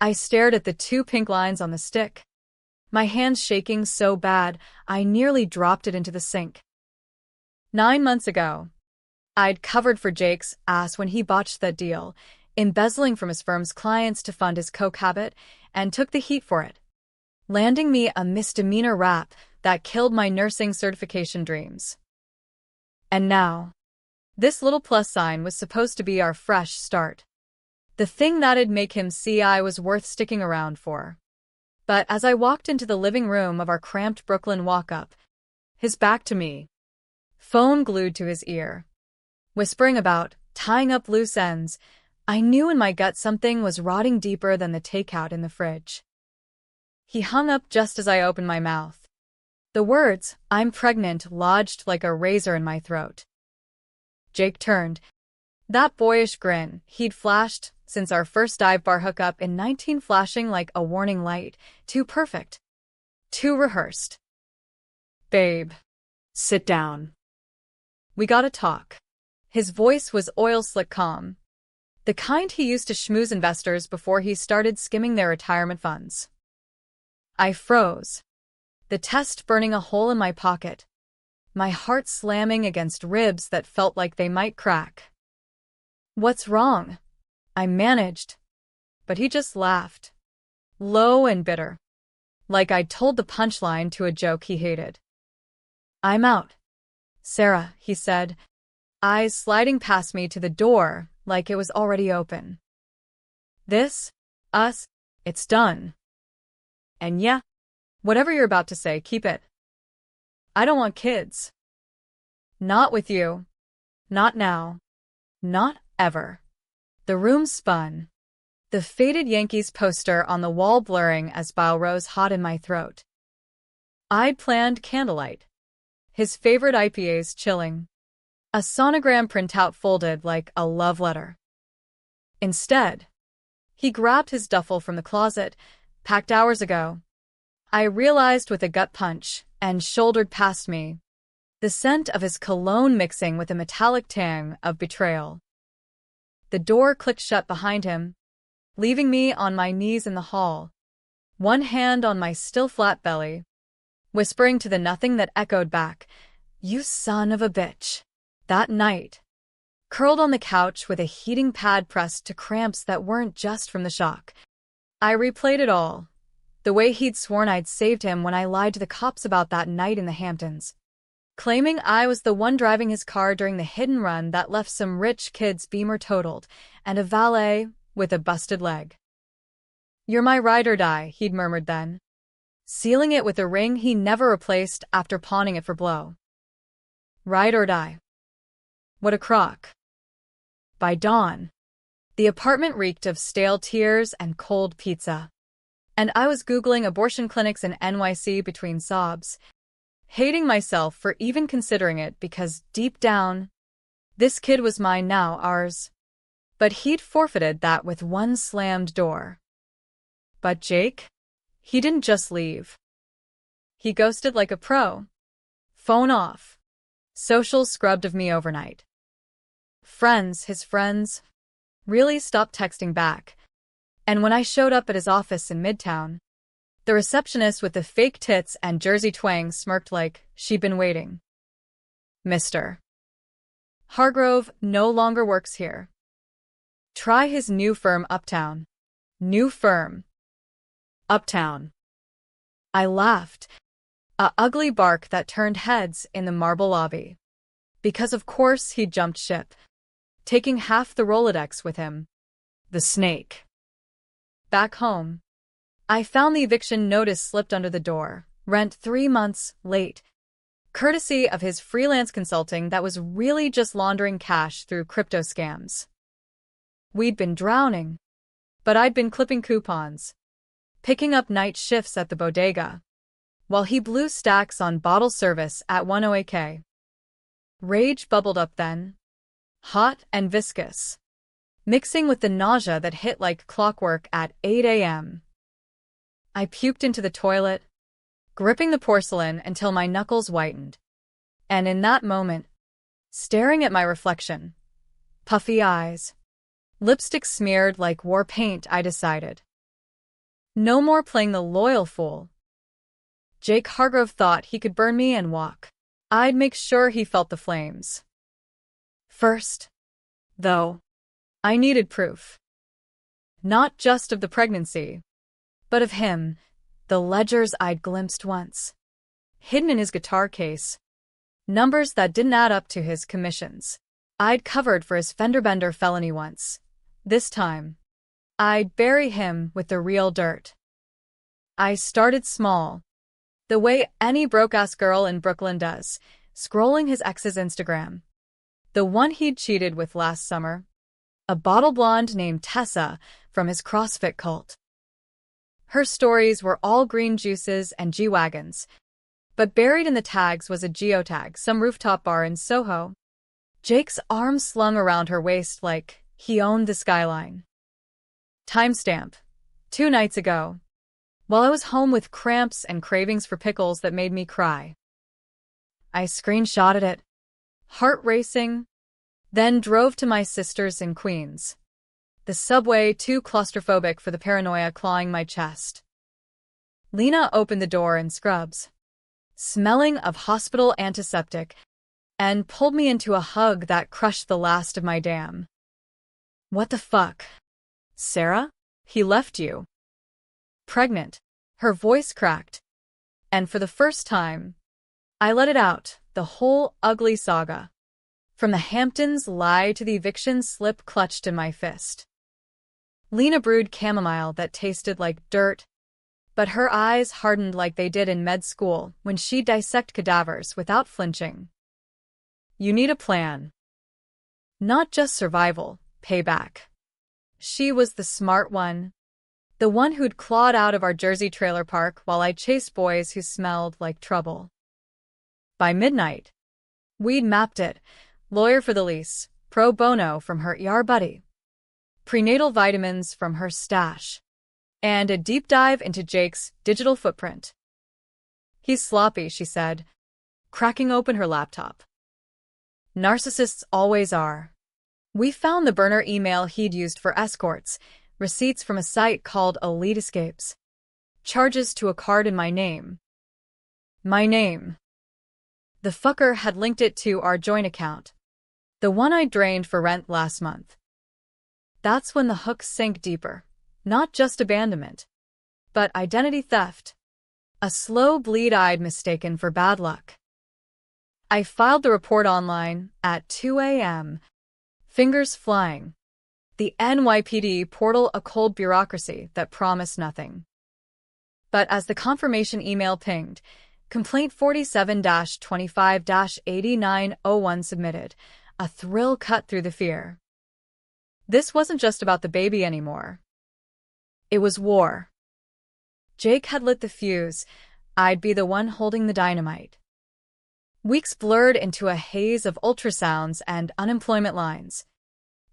I stared at the two pink lines on the stick, my hands shaking so bad I nearly dropped it into the sink. 9 months ago, I'd covered for Jake's ass when he botched that deal, embezzling from his firm's clients to fund his coke habit, and took the heat for it, landing me a misdemeanor rap that killed my nursing certification dreams. And now, this little plus sign was supposed to be our fresh start. The thing that'd make him see I was worth sticking around for. But as I walked into the living room of our cramped Brooklyn walk-up, his back to me, phone glued to his ear, whispering about tying up loose ends, I knew in my gut something was rotting deeper than the takeout in the fridge. He hung up just as I opened my mouth. The words, "I'm pregnant," lodged like a razor in my throat. Jake turned. That boyish grin he'd flashed since our first dive bar hookup in 19 flashing like a warning light, too perfect, too rehearsed. "Babe, sit down. We gotta talk." His voice was oil-slick calm, the kind he used to schmooze investors before he started skimming their retirement funds. I froze, the test burning a hole in my pocket, my heart slamming against ribs that felt like they might crack. "What's wrong?" I managed, but he just laughed, low and bitter, like I'd told the punchline to a joke he hated. "I'm out, Sarah," he said, eyes sliding past me to the door like it was already open. Us, it's done. And yeah, whatever you're about to say, keep it. I don't want kids. Not with you. Not now. Not ever. The room spun, the faded Yankees poster on the wall blurring as bile rose hot in my throat. I'd planned candlelight, his favorite IPAs chilling, a sonogram printout folded like a love letter. Instead, he grabbed his duffel from the closet, packed hours ago. I realized with a gut punch, and shouldered past me, the scent of his cologne mixing with a metallic tang of betrayal. The door clicked shut behind him, leaving me on my knees in the hall, one hand on my still flat belly, whispering to the nothing that echoed back, "You son of a bitch." That night, curled on the couch with a heating pad pressed to cramps that weren't just from the shock, I replayed it all, the way he'd sworn I'd saved him when I lied to the cops about that night in the Hamptons, claiming I was the one driving his car during the hidden run that left some rich kid's Beamer totaled, and a valet with a busted leg. "You're my ride or die," he'd murmured then, sealing it with a ring he never replaced after pawning it for blow. Ride or die. What a crock. By dawn, the apartment reeked of stale tears and cold pizza, and I was Googling abortion clinics in NYC between sobs, hating myself for even considering it because, deep down, this kid was mine now, ours. But he'd forfeited that with one slammed door. But Jake? He didn't just leave. He ghosted like a pro. Phone off. Socials scrubbed of me overnight. Friends, his friends, really stopped texting back. And when I showed up at his office in Midtown, the receptionist with the fake tits and Jersey twang smirked like she'd been waiting. "Mr. Hargrove no longer works here. Try his new firm uptown." New firm. Uptown. I laughed, a ugly bark that turned heads in the marble lobby. Because of course he'd jumped ship, taking half the Rolodex with him. The snake. Back home, I found the eviction notice slipped under the door, rent 3 months late, courtesy of his freelance consulting that was really just laundering cash through crypto scams. We'd been drowning, but I'd been clipping coupons, picking up night shifts at the bodega, while he blew stacks on bottle service at 108K. Rage bubbled up then, hot and viscous, mixing with the nausea that hit like clockwork at 8 a.m. I puked into the toilet, gripping the porcelain until my knuckles whitened. And in that moment, staring at my reflection, puffy eyes, lipstick smeared like war paint, I decided, No more playing the loyal fool. Jake Hargrove thought he could burn me and walk. I'd make sure he felt the flames. First, though, I needed proof. Not just of the pregnancy, but of him, the ledgers I'd glimpsed once. Hidden in his guitar case. Numbers that didn't add up to his commissions. I'd covered for his fender-bender felony once. This time, I'd bury him with the real dirt. I started small, the way any broke-ass girl in Brooklyn does, scrolling his ex's Instagram. The one he'd cheated with last summer. A bottle blonde named Tessa from his CrossFit cult. Her stories were all green juices and G-Wagons, but buried in the tags was a geotag, some rooftop bar in Soho. Jake's arms slung around her waist like he owned the skyline. Timestamp: 2 nights ago, while I was home with cramps and cravings for pickles that made me cry. I screenshotted it, heart racing, then drove to my sister's in Queens. The subway too claustrophobic for the paranoia clawing my chest. Lena opened the door in scrubs, smelling of hospital antiseptic, and pulled me into a hug that crushed the last of my dam. What the fuck? Sarah? He left you. Pregnant. Her voice cracked. And for the first time, I let it out, the whole ugly saga. From the Hamptons lie to the eviction slip clutched in my fist. Lena brewed chamomile that tasted like dirt, but her eyes hardened like they did in med school when she'd dissect cadavers without flinching. You need a plan. Not just survival, payback. She was the smart one. The one who'd clawed out of our Jersey trailer park while I chased boys who smelled like trouble. By midnight, we'd mapped it. Lawyer for the lease, pro bono from her ER buddy, prenatal vitamins from her stash, and a deep dive into Jake's digital footprint. He's sloppy, she said, cracking open her laptop. Narcissists always are. We found the burner email he'd used for escorts, receipts from a site called Elite Escapes, charges to a card in my name. My name. The fucker had linked it to our joint account, the one I drained for rent last month. That's when the hooks sank deeper. Not just abandonment, but identity theft. A slow bleed I'd mistaken for bad luck. I filed the report online at 2 a.m., fingers flying. The NYPD portal, a cold bureaucracy that promised nothing. But as the confirmation email pinged, complaint 47-25-8901 submitted, a thrill cut through the fear. This wasn't just about the baby anymore. It was war. Jake had lit the fuse. I'd be the one holding the dynamite. Weeks blurred into a haze of ultrasounds and unemployment lines.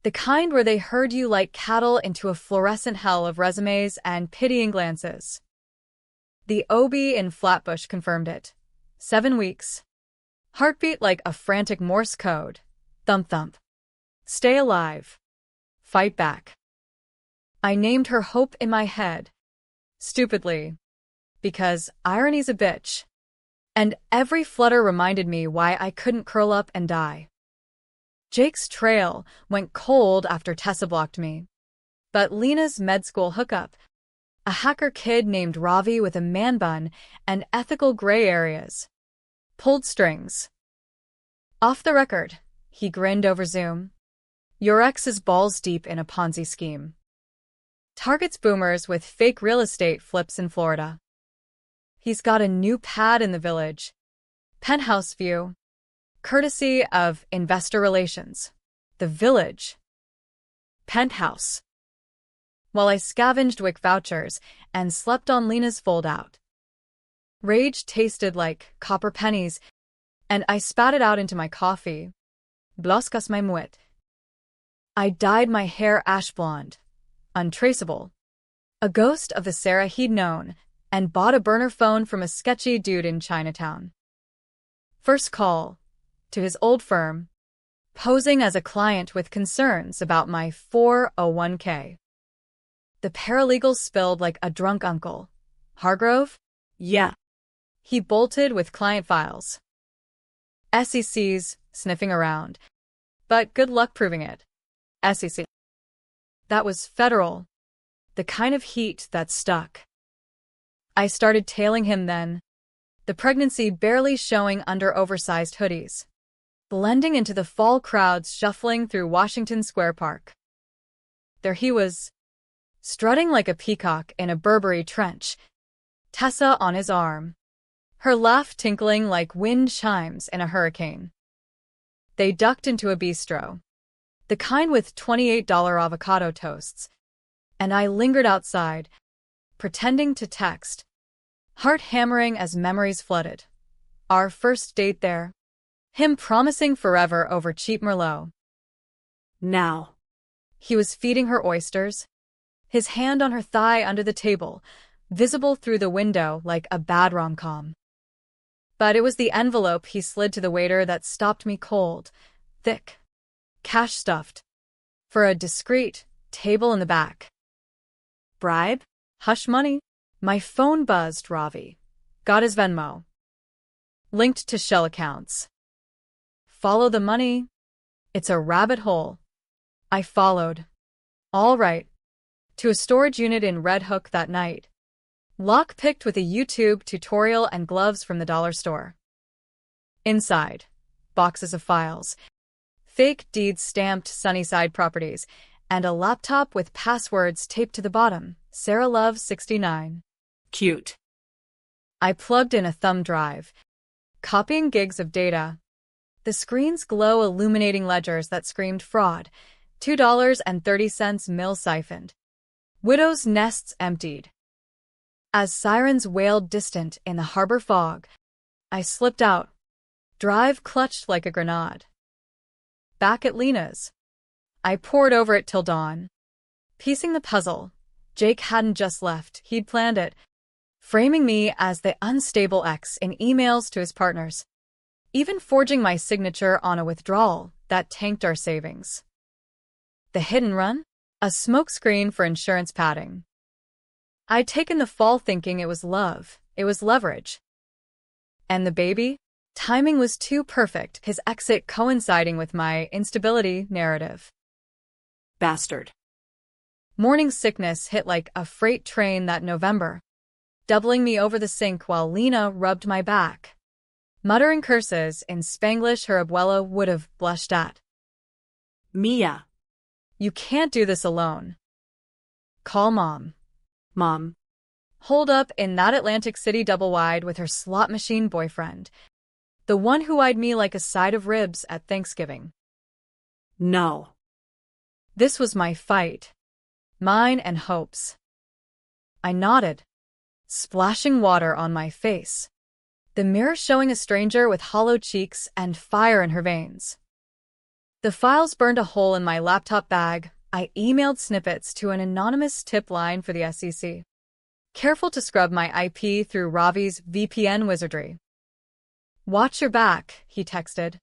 The kind where they herd you like cattle into a fluorescent hell of resumes and pitying glances. The OB in Flatbush confirmed it. 7 weeks. Heartbeat like a frantic Morse code. Thump thump. Stay alive. Fight back. I named her Hope in my head. Stupidly. Because irony's a bitch. And every flutter reminded me why I couldn't curl up and die. Jake's trail went cold after Tessa blocked me. But Lena's med school hookup, a hacker kid named Ravi with a man bun and ethical gray areas, pulled strings. Off the record, he grinned over Zoom. Your ex is balls deep in a Ponzi scheme. Targets boomers with fake real estate flips in Florida. He's got a new pad in the Village. Penthouse view. Courtesy of Investor Relations. The Village. Penthouse. While I scavenged WIC vouchers and slept on Lena's fold-out. Rage tasted like copper pennies, and I spat it out into my coffee. Bloskas my muet. I dyed my hair ash blonde. Untraceable. A ghost of the Sarah he'd known, and bought a burner phone from a sketchy dude in Chinatown. First call. To his old firm. Posing as a client with concerns about my 401k. The paralegal spilled like a drunk uncle. Hargrove? Yeah. He bolted with client files. SEC's sniffing around. But good luck proving it. SEC. That was federal. The kind of heat that stuck. I started tailing him then, the pregnancy barely showing under oversized hoodies, blending into the fall crowds shuffling through Washington Square Park. There he was, strutting like a peacock in a Burberry trench, Tessa on his arm, her laugh tinkling like wind chimes in a hurricane. They ducked into a bistro, the kind with $28 avocado toasts, and I lingered outside, pretending to text, heart hammering as memories flooded. Our first date there. Him promising forever over cheap Merlot. Now. He was feeding her oysters, his hand on her thigh under the table, visible through the window like a bad rom-com. But it was the envelope he slid to the waiter that stopped me cold, thick, cash-stuffed, for a discreet table in the back. Bribe? Hush money? My phone buzzed, Ravi. Got his Venmo. Linked to Shell accounts. Follow the money. It's a rabbit hole. I followed. All right. To a storage unit in Red Hook that night. Lock-picked with a YouTube tutorial and gloves from the dollar store. Inside, boxes of files, fake deeds stamped Sunnyside properties, and a laptop with passwords taped to the bottom. Sarah Love 69. Cute. I plugged in a thumb drive, copying gigs of data. The screens glow, illuminating ledgers that screamed fraud. $2.30 mil siphoned. Widows' nests emptied. As sirens wailed distant in the harbor fog, I slipped out. Drive clutched like a grenade. Back at Lena's. I pored over it till dawn. Piecing the puzzle. Jake hadn't just left, he'd planned it, framing me as the unstable ex in emails to his partners, even forging my signature on a withdrawal that tanked our savings. The hit and run? A smokescreen for insurance padding. I'd taken the fall thinking it was love, it was leverage. And the baby? Timing was too perfect, his exit coinciding with my instability narrative. Bastard. Morning sickness hit like a freight train that November, doubling me over the sink while Lena rubbed my back, muttering curses in Spanglish her abuela would have blushed at. Mia. You can't do this alone. Call Mom. Mom. Holed up in that Atlantic City double-wide with her slot machine boyfriend, the one who eyed me like a side of ribs at Thanksgiving. No. This was my fight. Mine and Hope's. I nodded, splashing water on my face, the mirror showing a stranger with hollow cheeks and fire in her veins. The files burned a hole in my laptop bag. I emailed snippets to an anonymous tip line for the SEC, careful to scrub my IP through Ravi's VPN wizardry. Watch your back, he texted.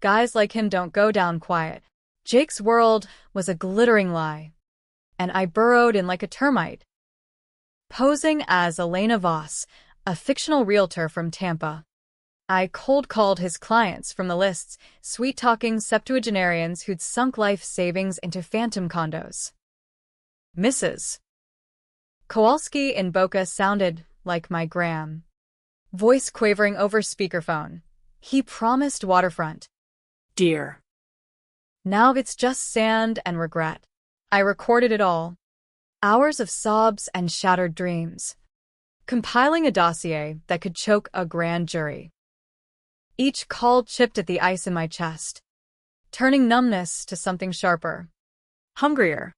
Guys like him don't go down quiet. Jake's world was a glittering lie, and I burrowed in like a termite, posing as Elena Voss, a fictional realtor from Tampa. I cold-called his clients from the lists, sweet-talking septuagenarians who'd sunk life savings into phantom condos. Mrs. Kowalski in Boca sounded like my gram, voice quavering over speakerphone. He promised waterfront. Dear. Now it's just sand and regret. I recorded it all. Hours of sobs and shattered dreams. Compiling a dossier that could choke a grand jury. Each call chipped at the ice in my chest, turning numbness to something sharper. Hungrier.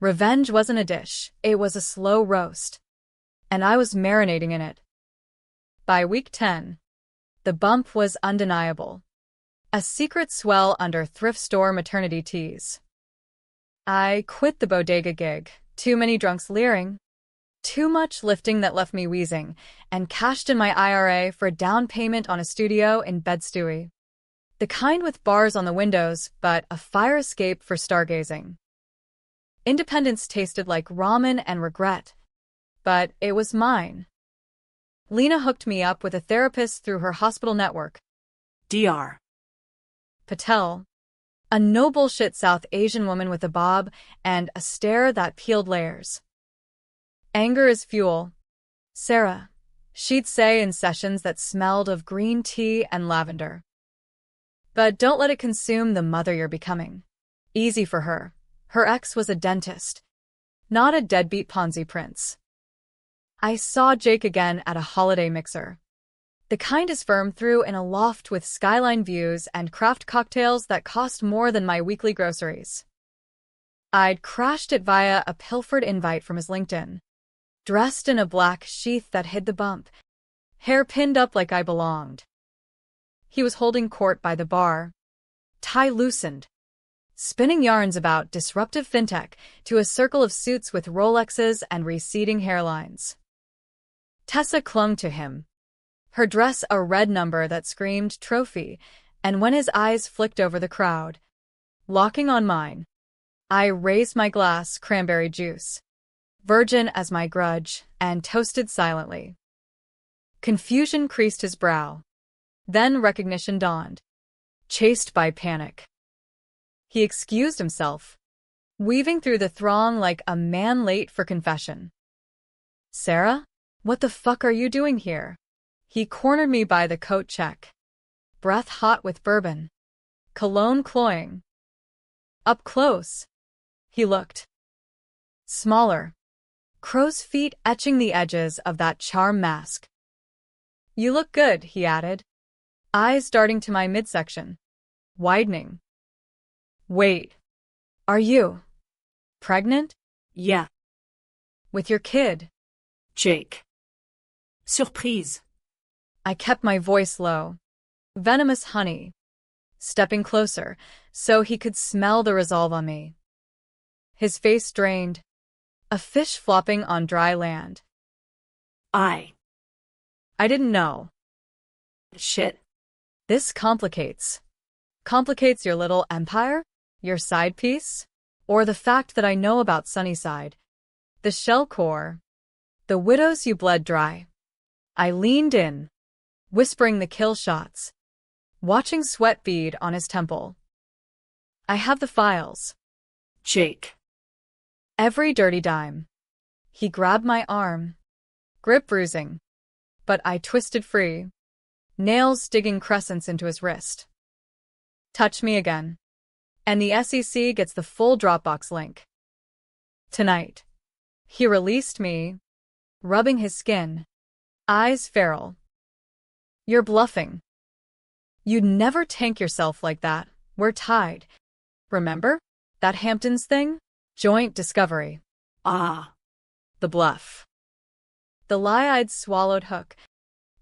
Revenge wasn't a dish, it was a slow roast. And I was marinating in it. By week 10, the bump was undeniable. A secret swell under thrift store maternity tees. I quit the bodega gig, too many drunks leering, too much lifting that left me wheezing, and cashed in my IRA for a down payment on a studio in Bed-Stuy. The kind with bars on the windows, but a fire escape for stargazing. Independence tasted like ramen and regret, but it was mine. Lena hooked me up with a therapist through her hospital network. Dr. Patel, a no-bullshit South Asian woman with a bob and a stare that peeled layers. Anger is fuel, Sarah, she'd say in sessions that smelled of green tea and lavender. But don't let it consume the mother you're becoming. Easy for her. Her ex was a dentist, not a deadbeat Ponzi prince. I saw Jake again at a holiday mixer. The kind his firm threw in a loft with skyline views and craft cocktails that cost more than my weekly groceries. I'd crashed it via a pilfered invite from his LinkedIn. Dressed in a black sheath that hid the bump, hair pinned up like I belonged. He was holding court by the bar, tie loosened, spinning yarns about disruptive fintech to a circle of suits with Rolexes and receding hairlines. Tessa clung to him, her dress a red number that screamed trophy, and when his eyes flicked over the crowd, locking on mine, I raised my glass cranberry juice, virgin as my grudge, and toasted silently. Confusion creased his brow. Then recognition dawned, chased by panic. He excused himself, weaving through the throng like a man late for confession. Sarah? What the fuck are you doing here? He cornered me by the coat check. Breath hot with bourbon. Cologne cloying. Up close. He looked. Smaller. Crow's feet etching the edges of that charm mask. You look good, he added. Eyes darting to my midsection. Widening. Wait. Are you pregnant? Yeah. With your kid? Jake. Surprise. I kept my voice low. Venomous honey. Stepping closer, so he could smell the resolve on me. His face drained. A fish flopping on dry land. I didn't know. Shit. This complicates your little empire? Your side piece? Or the fact that I know about Sunnyside? The shell core? The widows you bled dry? I leaned in, whispering the kill shots, watching sweat bead on his temple. I have the files. Jake. Every dirty dime. He grabbed my arm, grip bruising, but I twisted free, nails digging crescents into his wrist. Touch me again, and the SEC gets the full Dropbox link. Tonight. He released me, rubbing his skin, eyes feral. You're bluffing. You'd never tank yourself like that. We're tied. Remember? That Hamptons thing? Joint discovery. Ah. The bluff. The lie I'd swallowed hook,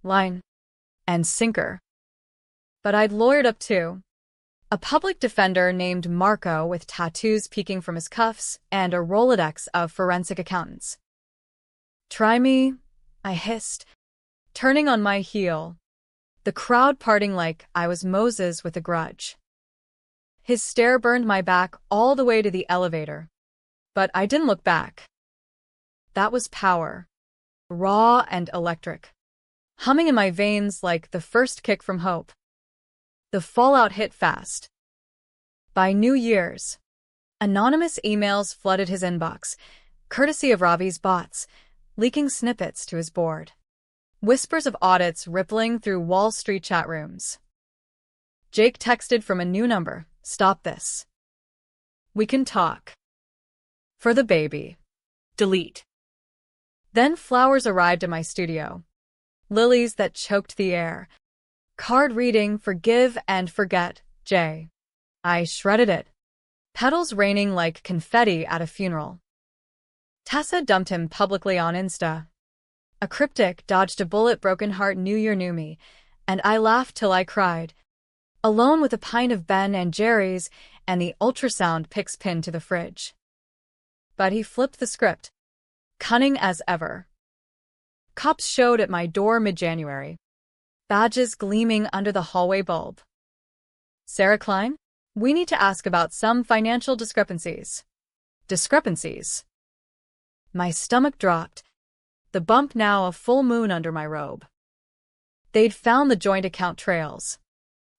line, and sinker. But I'd lawyered up too. A public defender named Marco with tattoos peeking from his cuffs and a Rolodex of forensic accountants. Try me, I hissed, turning on my heel, the crowd parting like I was Moses with a grudge. His stare burned my back all the way to the elevator, but I didn't look back. That was power, raw and electric, humming in my veins like the first kick from hope. The fallout hit fast. By New Year's, anonymous emails flooded his inbox, courtesy of Ravi's bots, leaking snippets to his board. Whispers of audits rippling through Wall Street chat rooms. Jake texted from a new number, "Stop this. We can talk. For the baby." Delete. Then flowers arrived at my studio. Lilies that choked the air. Card reading, forgive and forget, J. I shredded it. Petals raining like confetti at a funeral. Tessa dumped him publicly on Insta. A cryptic dodged a bullet broken heart New Year knew me, and I laughed till I cried. Alone with a pint of Ben and Jerry's and the ultrasound pics pinned to the fridge. But he flipped the script. Cunning as ever. Cops showed at my door mid-January. Badges gleaming under the hallway bulb. Sarah Klein? We need to ask about some financial discrepancies. discrepancies. My stomach dropped, the bump now a full moon under my robe. They'd found the joint account trails,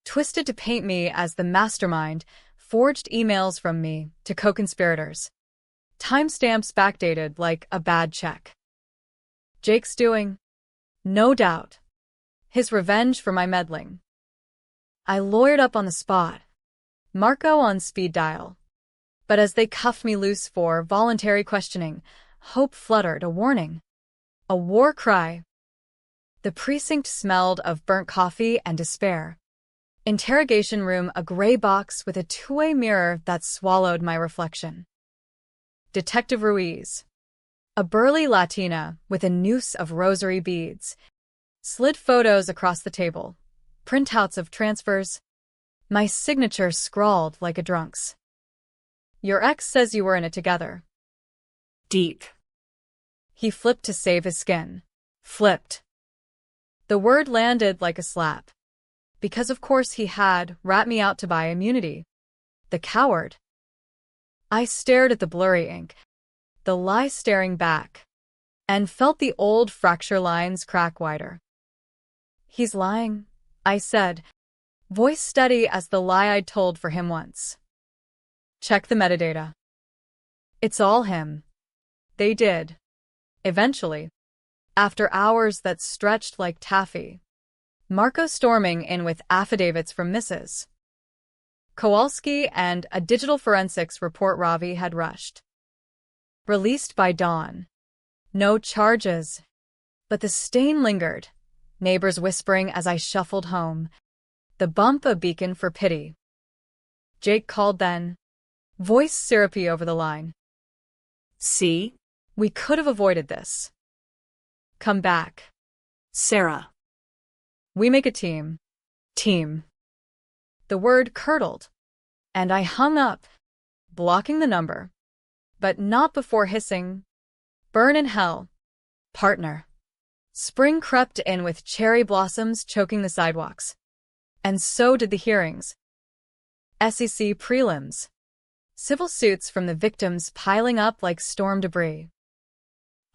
twisted to paint me as the mastermind, forged emails from me to co-conspirators. Timestamps backdated like a bad check. Jake's doing, no doubt, his revenge for my meddling. I lawyered up on the spot, Marco on speed dial. But as they cuffed me loose for voluntary questioning, hope fluttered a warning. A war cry. The precinct smelled of burnt coffee and despair. Interrogation room, a gray box with a two-way mirror that swallowed my reflection. Detective Ruiz, a burly Latina with a noose of rosary beads, slid photos across the table, printouts of transfers, my signature scrawled like a drunk's. Your ex says you were in it together. Deep. He flipped to save his skin. Flipped. The word landed like a slap. Because of course he had rat me out to buy immunity. The coward. I stared at the blurry ink, the lie staring back, and felt the old fracture lines crack wider. He's lying, I said, voice steady as the lie I'd told for him once. Check the metadata. It's all him. They did. Eventually. After hours that stretched like taffy. Marco storming in with affidavits from Mrs. Kowalski and a digital forensics report Ravi had rushed. Released by dawn. No charges. But the stain lingered, neighbors whispering as I shuffled home. The bump a beacon for pity. Jake called then. Voice syrupy over the line. See? We could have avoided this. Come back. Sarah. We make a team. Team. The word curdled, and I hung up, blocking the number. But not before hissing. Burn in hell. Partner. Spring crept in with cherry blossoms choking the sidewalks. And so did the hearings. SEC prelims. Civil suits from the victims piling up like storm debris.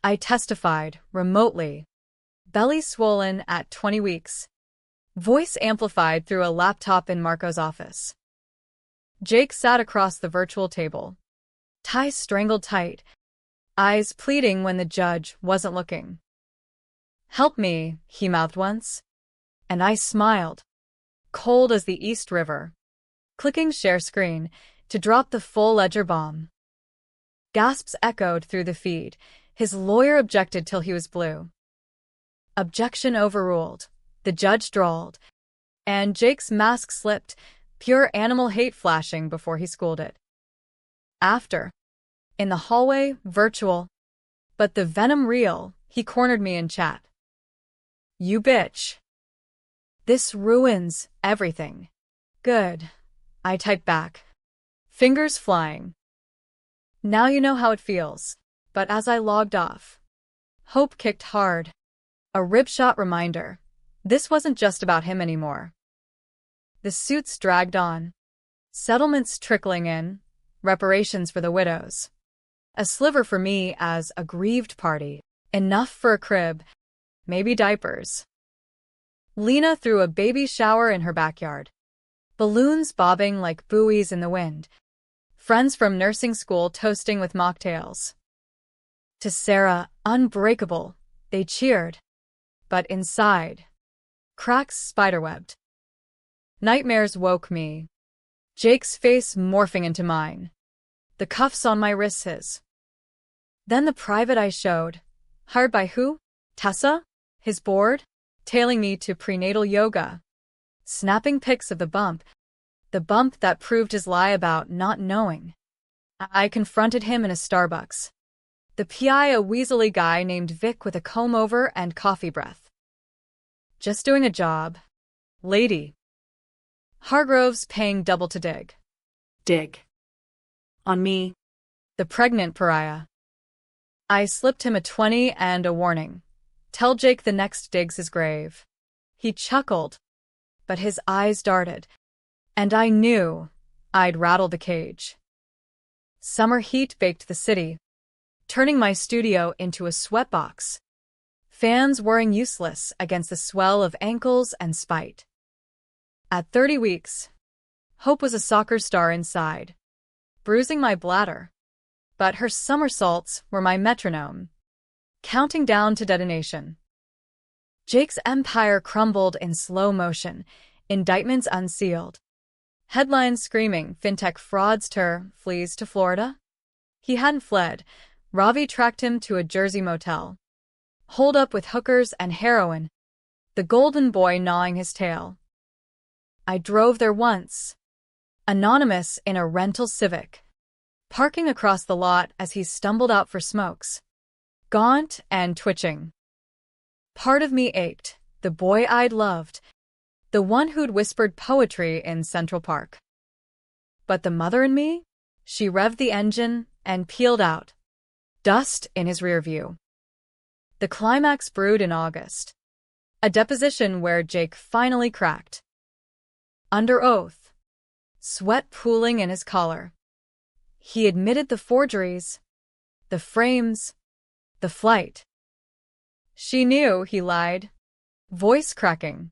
I testified, remotely. Belly swollen at 20 weeks. Voice amplified through a laptop in Marco's office. Jake sat across the virtual table. Ties strangled tight. Eyes pleading when the judge wasn't looking. Help me, he mouthed once. And I smiled. Cold as the East River. Clicking share screen to drop the full ledger bomb. Gasps echoed through the feed. His lawyer objected till he was blue. Objection overruled. The judge drawled. And Jake's mask slipped, pure animal hate flashing before he schooled it. After. In the hallway, virtual. But the venom real, he cornered me in chat. You bitch. This ruins everything. Good. I typed back. Fingers flying. Now you know how it feels. But as I logged off, hope kicked hard. A ribshot reminder. This wasn't just about him anymore. The suits dragged on. Settlements trickling in. Reparations for the widows. A sliver for me as a grieved party. Enough for a crib. Maybe diapers. Lena threw a baby shower in her backyard. Balloons bobbing like buoys in the wind. Friends from nursing school toasting with mocktails. To Sarah, unbreakable, they cheered. But inside, cracks spiderwebbed. Nightmares woke me. Jake's face morphing into mine. The cuffs on my wrists his. Then the private I showed. Hired by who? Tessa? His board? Tailing me to prenatal yoga. Snapping pics of the bump that proved his lie about not knowing. I confronted him in a Starbucks. The PI, a weaselly guy named Vic with a comb-over and coffee breath. Just doing a job. Lady. Hargrove's paying double to dig. Dig. On me. The pregnant pariah. I slipped him a 20 and a warning. Tell Jake the next dig's his grave. He chuckled, but his eyes darted, and I knew I'd rattled the cage. Summer heat baked the city, turning my studio into a sweatbox. Fans whirring useless against the swell of ankles and spite. At 30 weeks, Hope was a soccer star inside, bruising my bladder. But her somersaults were my metronome, counting down to detonation. Jake's empire crumbled in slow motion, indictments unsealed. Headlines screaming, fintech fraudster flees to Florida. He hadn't fled. Ravi tracked him to a Jersey motel. Holed up with hookers and heroin, the golden boy gnawing his tail. I drove there once, anonymous in a rental Civic, parking across the lot as he stumbled out for smokes, gaunt and twitching. Part of me ached, the boy I'd loved, the one who'd whispered poetry in Central Park. But the mother in me? She revved the engine and peeled out, dust in his rear view. The climax brewed in August, a deposition where Jake finally cracked. Under oath, sweat pooling in his collar, he admitted the forgeries, the frames, the flight. She knew, he lied, voice cracking.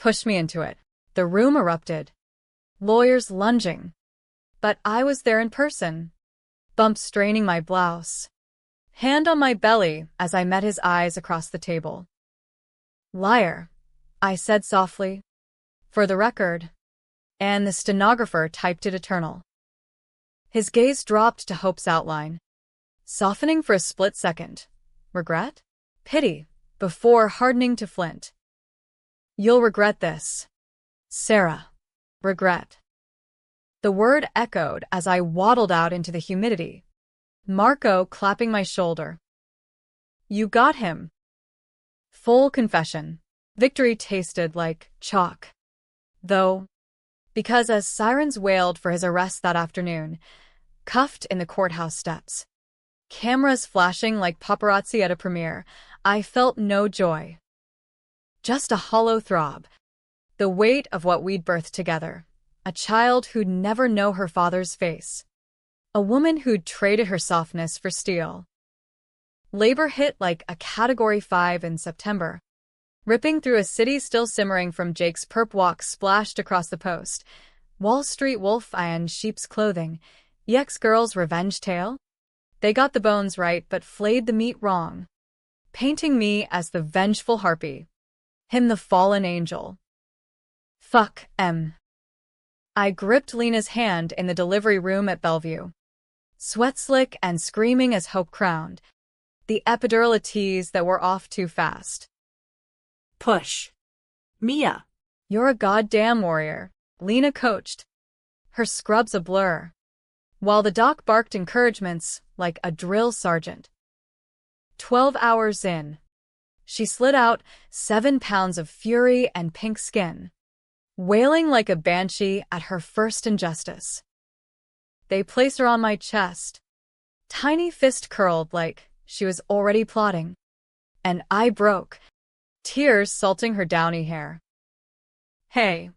Pushed me into it. The room erupted, lawyers lunging. But I was there in person, bump straining my blouse, hand on my belly as I met his eyes across the table. Liar, I said softly, for the record, and the stenographer typed it eternal. His gaze dropped to Hope's outline, softening for a split second. Regret? Pity, before hardening to flint. You'll regret this, Sarah. Regret. The word echoed as I waddled out into the humidity, Marco clapping my shoulder. You got him. Full confession. Victory tasted like chalk. Though, because as sirens wailed for his arrest that afternoon, cuffed in the courthouse steps, cameras flashing like paparazzi at a premiere, I felt no joy. Just a hollow throb. The weight of what we'd birthed together. A child who'd never know her father's face. A woman who'd traded her softness for steel. Labor hit like a Category 5 in September, ripping through a city still simmering from Jake's perp walk splashed across the post. Wall Street wolf and sheep's clothing. Yex girl's revenge tale? They got the bones right but flayed the meat wrong, painting me as the vengeful harpy, him the fallen angel. Fuck, M. I gripped Lena's hand in the delivery room at Bellevue, sweat slick and screaming as Hope crowned, the epidural a tease that were off too fast. Push. Mia. You're a goddamn warrior, Lena coached, her scrubs a blur, while the doc barked encouragements like a drill sergeant. 12 hours in, she slid out 7 pounds of fury and pink skin, wailing like a banshee at her first injustice. They placed her on my chest, tiny fist curled like she was already plotting, and I broke, tears salting her downy hair. Hey,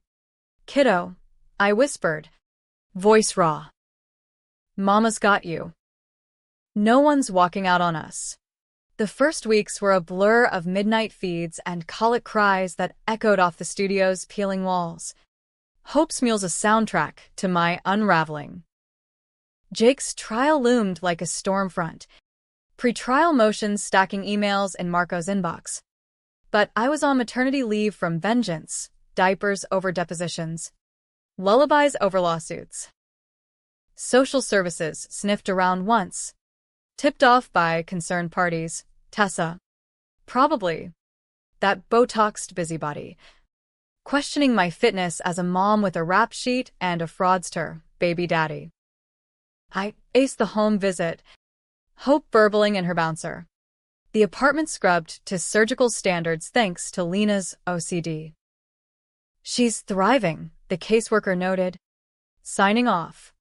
kiddo, I whispered, voice raw. Mama's got you. No one's walking out on us. The first weeks were a blur of midnight feeds and colic cries that echoed off the studio's peeling walls. Hope's Mule's a soundtrack to my unraveling. Jake's trial loomed like a storm front, pre-trial motions stacking emails in Marco's inbox. But I was on maternity leave from vengeance, diapers over depositions, lullabies over lawsuits. Social services sniffed around once, tipped off by concerned parties. Tessa, probably, that Botoxed busybody, questioning my fitness as a mom with a rap sheet and a fraudster, baby daddy. I aced the home visit, Hope burbling in her bouncer. The apartment scrubbed to surgical standards thanks to Lena's OCD. She's thriving, the caseworker noted, signing off.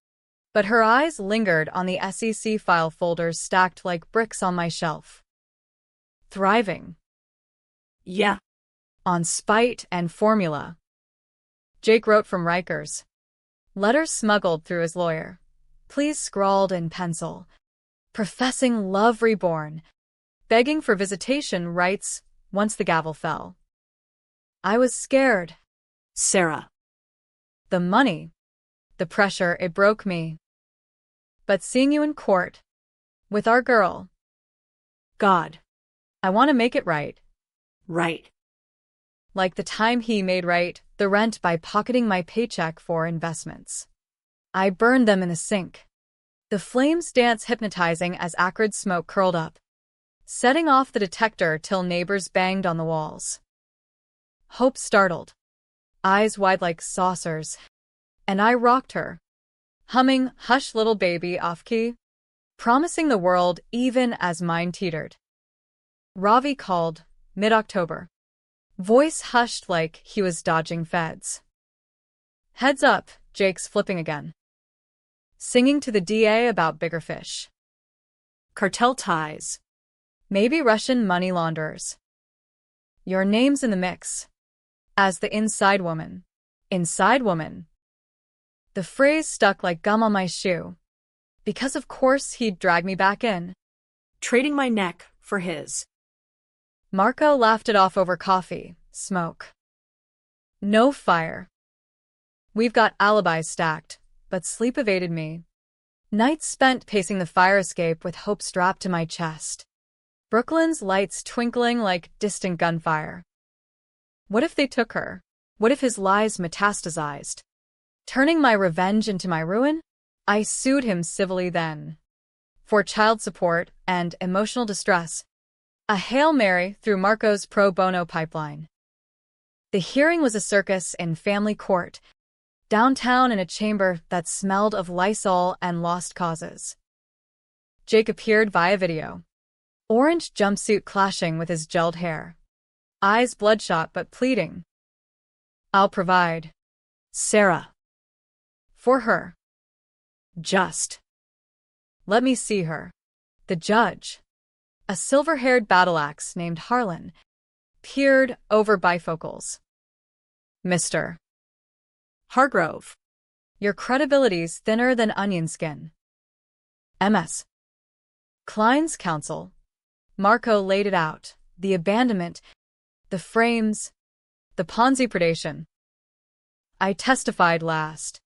But her eyes lingered on the SEC file folders stacked like bricks on my shelf. Thriving. Yeah. On spite and formula. Jake wrote from Rikers. Letters smuggled through his lawyer. please scrawled in pencil, professing love reborn, begging for visitation rights once the gavel fell. I was scared. Sarah. The money, the pressure, it broke me. But seeing you in court, with our girl, God. I want to make it right. Right. Like the time he made right the rent by pocketing my paycheck for investments. I burned them in the sink. The flames danced hypnotizing as acrid smoke curled up, setting off the detector till neighbors banged on the walls. Hope startled, eyes wide like saucers, and I rocked her, humming Hush Little Baby off-key, promising the world even as mine teetered. Ravi called, mid-October. Voice hushed like he was dodging feds. Heads up, Jake's flipping again. Singing to the DA about bigger fish. Cartel ties. Maybe Russian money launderers. Your name's in the mix. As the inside woman. Inside woman. The phrase stuck like gum on my shoe. Because of course he'd drag me back in. Trading my neck for his. Marco laughed it off over coffee, smoke. No fire. We've got alibis stacked, but sleep evaded me. Nights spent pacing the fire escape with hope strapped to my chest. Brooklyn's lights twinkling like distant gunfire. What if they took her? What if his lies metastasized? Turning my revenge into my ruin? I sued him civilly then. For child support and emotional distress. A Hail Mary through Marco's pro bono pipeline. The hearing was a circus in family court, downtown in a chamber that smelled of Lysol and lost causes. Jake appeared via video. Orange jumpsuit clashing with his gelled hair. Eyes bloodshot but pleading. I'll provide. Sarah. For her. Just. Let me see her. The judge, a silver-haired battle-axe named Harlan, peered over bifocals. Mr. Hargrove. Your credibility's thinner than onion skin. MS. Klein's counsel. Marco laid it out, the abandonment, the frames, the Ponzi predation. I testified last.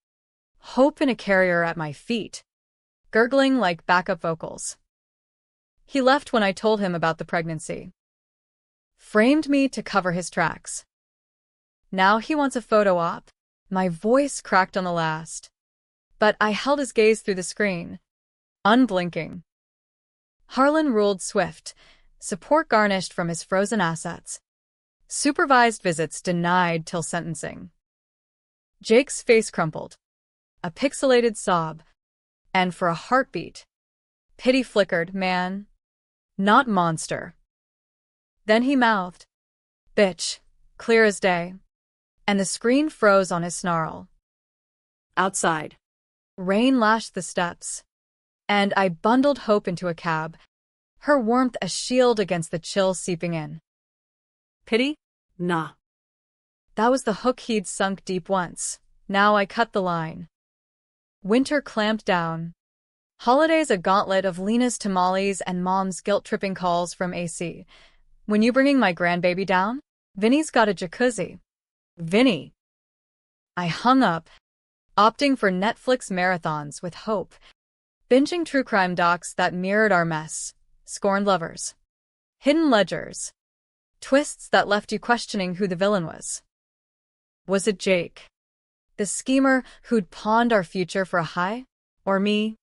Hope in a carrier at my feet, gurgling like backup vocals. He left when I told him about the pregnancy. Framed me to cover his tracks. Now he wants a photo op. My voice cracked on the last. But I held his gaze through the screen, unblinking. Harlan ruled swift, support garnished from his frozen assets. Supervised visits denied till sentencing. Jake's face crumpled. A pixelated sob. And for a heartbeat. Pity flickered, man. Not monster. Then he mouthed. Bitch. Clear as day. And the screen froze on his snarl. Outside. Rain lashed the steps. And I bundled Hope into a cab, her warmth a shield against the chill seeping in. Pity? Nah. That was the hook he'd sunk deep once. Now I cut the line. Winter clamped down. Holidays a gauntlet of Lena's tamales and Mom's guilt-tripping calls from AC. When you bringing my grandbaby down? Vinny's got a jacuzzi. Vinny. I hung up, opting for Netflix marathons with Hope, binging true crime docs that mirrored our mess, scorned lovers, hidden ledgers, twists that left you questioning who the villain was. Was it Jake, the schemer who'd pawned our future for a high? Or me,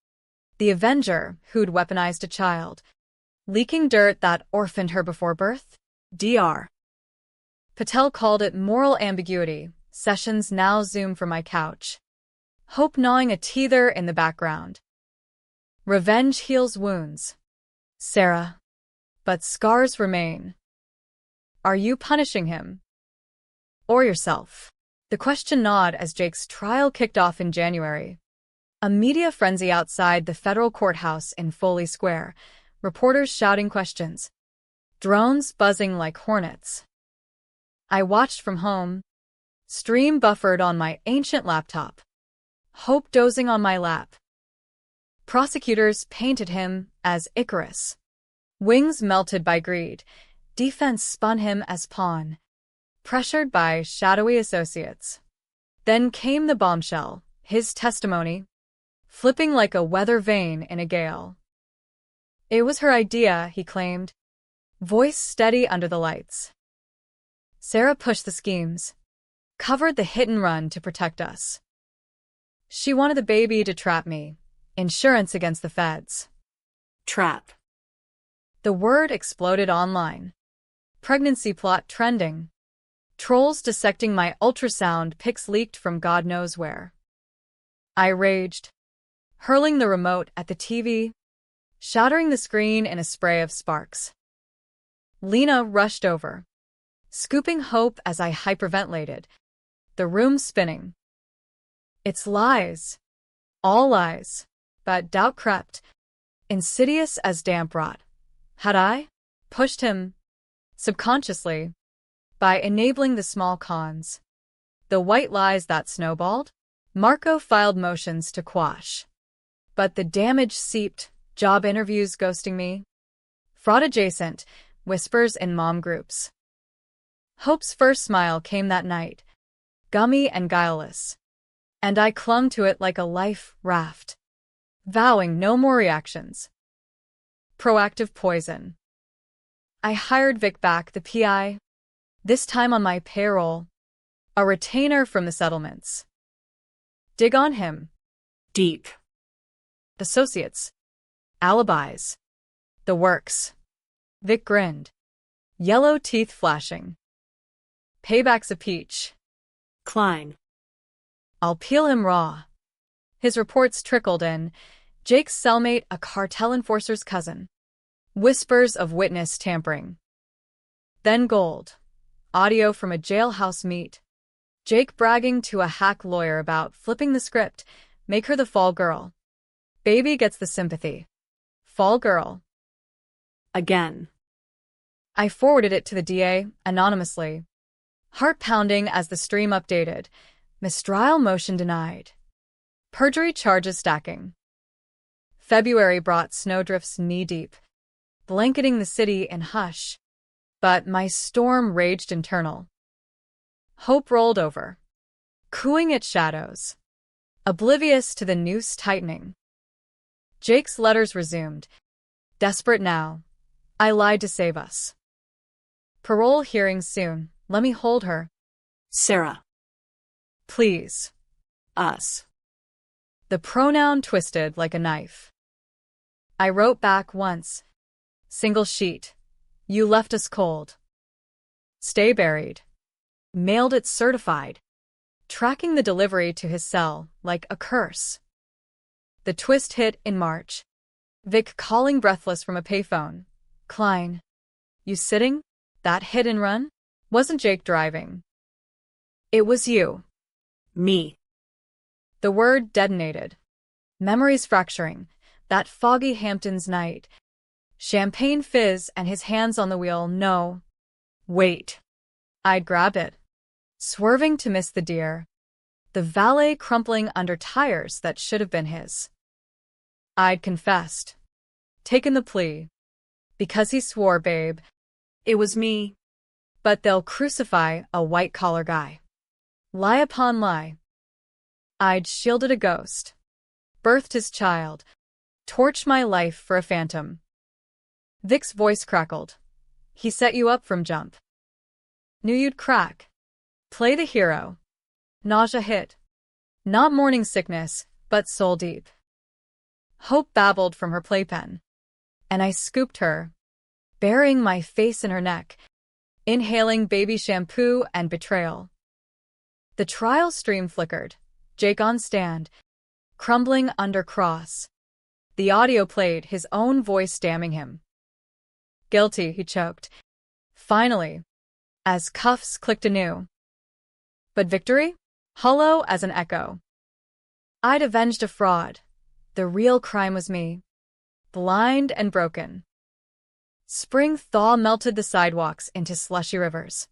the avenger who'd weaponized a child, leaking dirt that orphaned her before birth? Dr. Patel called it moral ambiguity. Sessions now zoom from my couch. Hope gnawing a teether in the background. Revenge heals wounds. Sarah. But scars remain. Are you punishing him? Or yourself? The question gnawed as Jake's trial kicked off in January. A media frenzy outside the federal courthouse in Foley Square. Reporters shouting questions. Drones buzzing like hornets. I watched from home. Stream buffered on my ancient laptop. Hope dozing on my lap. Prosecutors painted him as Icarus. Wings melted by greed. Defense spun him as pawn, pressured by shadowy associates. Then came the bombshell, his testimony, flipping like a weather vane in a gale. It was her idea, he claimed, voice steady under the lights. Sarah pushed the schemes, covered the hit and run to protect us. She wanted the baby to trap me, insurance against the feds. Trap. The word exploded online. Pregnancy plot trending. Trolls dissecting my ultrasound pics leaked from God knows where. I raged, hurling the remote at the TV, shattering the screen in a spray of sparks. Lena rushed over, scooping hope as I hyperventilated, the room spinning. It's lies. All lies. But doubt crept, insidious as damp rot. Had I pushed him, subconsciously, by enabling the small cons, the white lies that snowballed? Marco filed motions to quash. But the damage seeped, job interviews ghosting me. Fraud adjacent, whispers in mom groups. Hope's first smile came that night, gummy and guileless. And I clung to it like a life raft, vowing no more reactions. Proactive poison. I hired Vic back, the PI, this time on my payroll, a retainer from the settlements. Dig on him. Deep. Associates. Alibis. The works. Vic grinned, yellow teeth flashing. Payback's a peach. Klein. I'll peel him raw. His reports trickled in. Jake's cellmate, a cartel enforcer's cousin. Whispers of witness tampering. Then gold. Audio from a jailhouse meet. Jake bragging to a hack lawyer about flipping the script, make her the fall girl. Baby gets the sympathy. Fall girl. Again. I forwarded it to the DA, anonymously. Heart pounding as the stream updated. Mistrial motion denied. Perjury charges stacking. February brought snowdrifts knee-deep, blanketing the city in hush. But my storm raged internal. Hope rolled over, cooing its shadows, oblivious to the noose tightening. Jake's letters resumed. Desperate now. I lied to save us. Parole hearing soon. Let me hold her. Sarah. Please. Us. The pronoun twisted like a knife. I wrote back once. Single sheet. You left us cold. Stay buried. Mailed it certified. Tracking the delivery to his cell like a curse. The twist hit in March. Vic calling breathless from a payphone. Klein. You sitting? That hit and run? Wasn't Jake driving. It was you. Me. The word detonated. Memories fracturing. That foggy Hamptons night. Champagne fizz and his hands on the wheel. No. Wait. I'd grab it, swerving to miss the deer. The valet crumpling under tires that should have been his. I'd confessed. Taken the plea. Because he swore, babe. It was me. But they'll crucify a white-collar guy. Lie upon lie. I'd shielded a ghost. Birthed his child. Torched my life for a phantom. Vic's voice crackled. He set you up from jump. Knew you'd crack. Play the hero. Nausea hit. Not morning sickness, but soul deep. Hope babbled from her playpen. And I scooped her, burying my face in her neck, inhaling baby shampoo and betrayal. The trial stream flickered, Jake on stand, crumbling under cross. The audio played, his own voice damning him. Guilty, he choked. Finally, as cuffs clicked anew. But victory? Hollow as an echo. I'd avenged a fraud. The real crime was me. Blind and broken. Spring thaw melted the sidewalks into slushy rivers,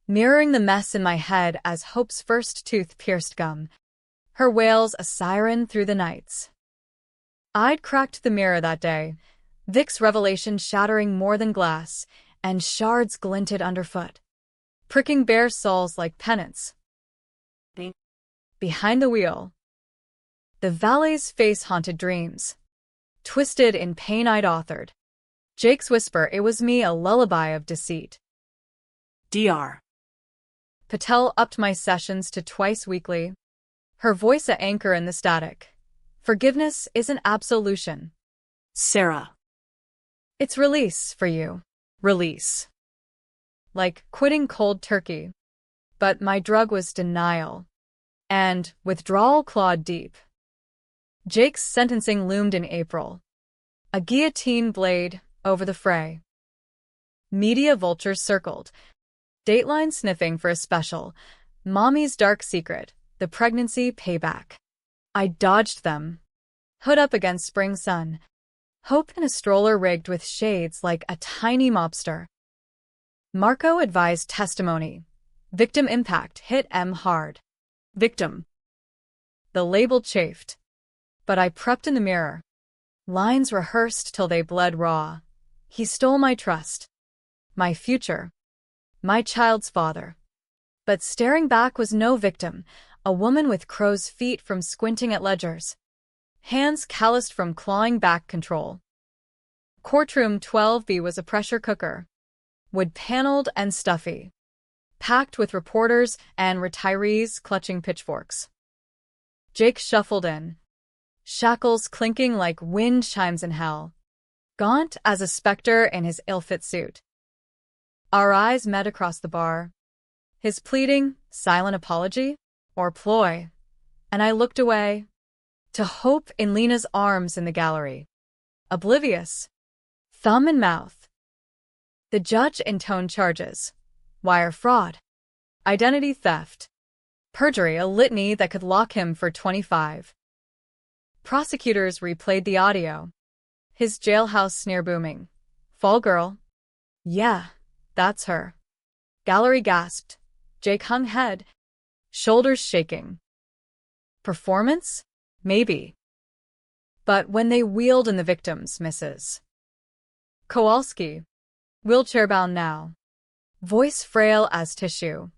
mirroring the mess in my head as Hope's first tooth pierced gum, her wails a siren through the nights. I'd cracked the mirror that day, Vic's revelation shattering more than glass, and shards glinted underfoot, pricking bare soles like pennants. Behind the wheel, the valet's face-haunted dreams. Twisted in pain I'd authored. Jake's whisper, it was me, a lullaby of deceit. Dr. Patel upped my sessions to twice weekly, her voice a anchor in the static. Forgiveness isn't absolution. Sarah. It's release for you. Release. Like quitting cold turkey. But my drug was denial. And withdrawal clawed deep. Jake's sentencing loomed in April. A guillotine blade over the fray. Media vultures circled. Dateline sniffing for a special. Mommy's dark secret. The pregnancy payback. I dodged them. Hood up against spring sun. Hope in a stroller rigged with shades like a tiny mobster. Marco advised testimony. Victim impact hit M hard. Victim. The label chafed. But I prepped in the mirror. Lines rehearsed till they bled raw. He stole my trust. My future. My child's father. But staring back was no victim. A woman with crow's feet from squinting at ledgers. Hands calloused from clawing back control. Courtroom 12B was a pressure cooker. Wood-paneled and stuffy. Packed with reporters and retirees clutching pitchforks. Jake shuffled in. Shackles clinking like wind chimes in hell. Gaunt as a specter in his ill-fit suit. Our eyes met across the bar. His pleading, silent apology, or ploy. And I looked away. To hope in Lena's arms in the gallery. Oblivious. Thumb in mouth. The judge intoned charges. Wire fraud. Identity theft. Perjury, a litany that could lock him for 25. Prosecutors replayed the audio. His jailhouse sneer booming. Fall girl. Yeah, that's her. Gallery gasped. Jake hung head. Shoulders shaking. Performance? Maybe. But when they wheeled in the victims, Mrs. Kowalski. Wheelchair-bound now. Voice frail as tissue.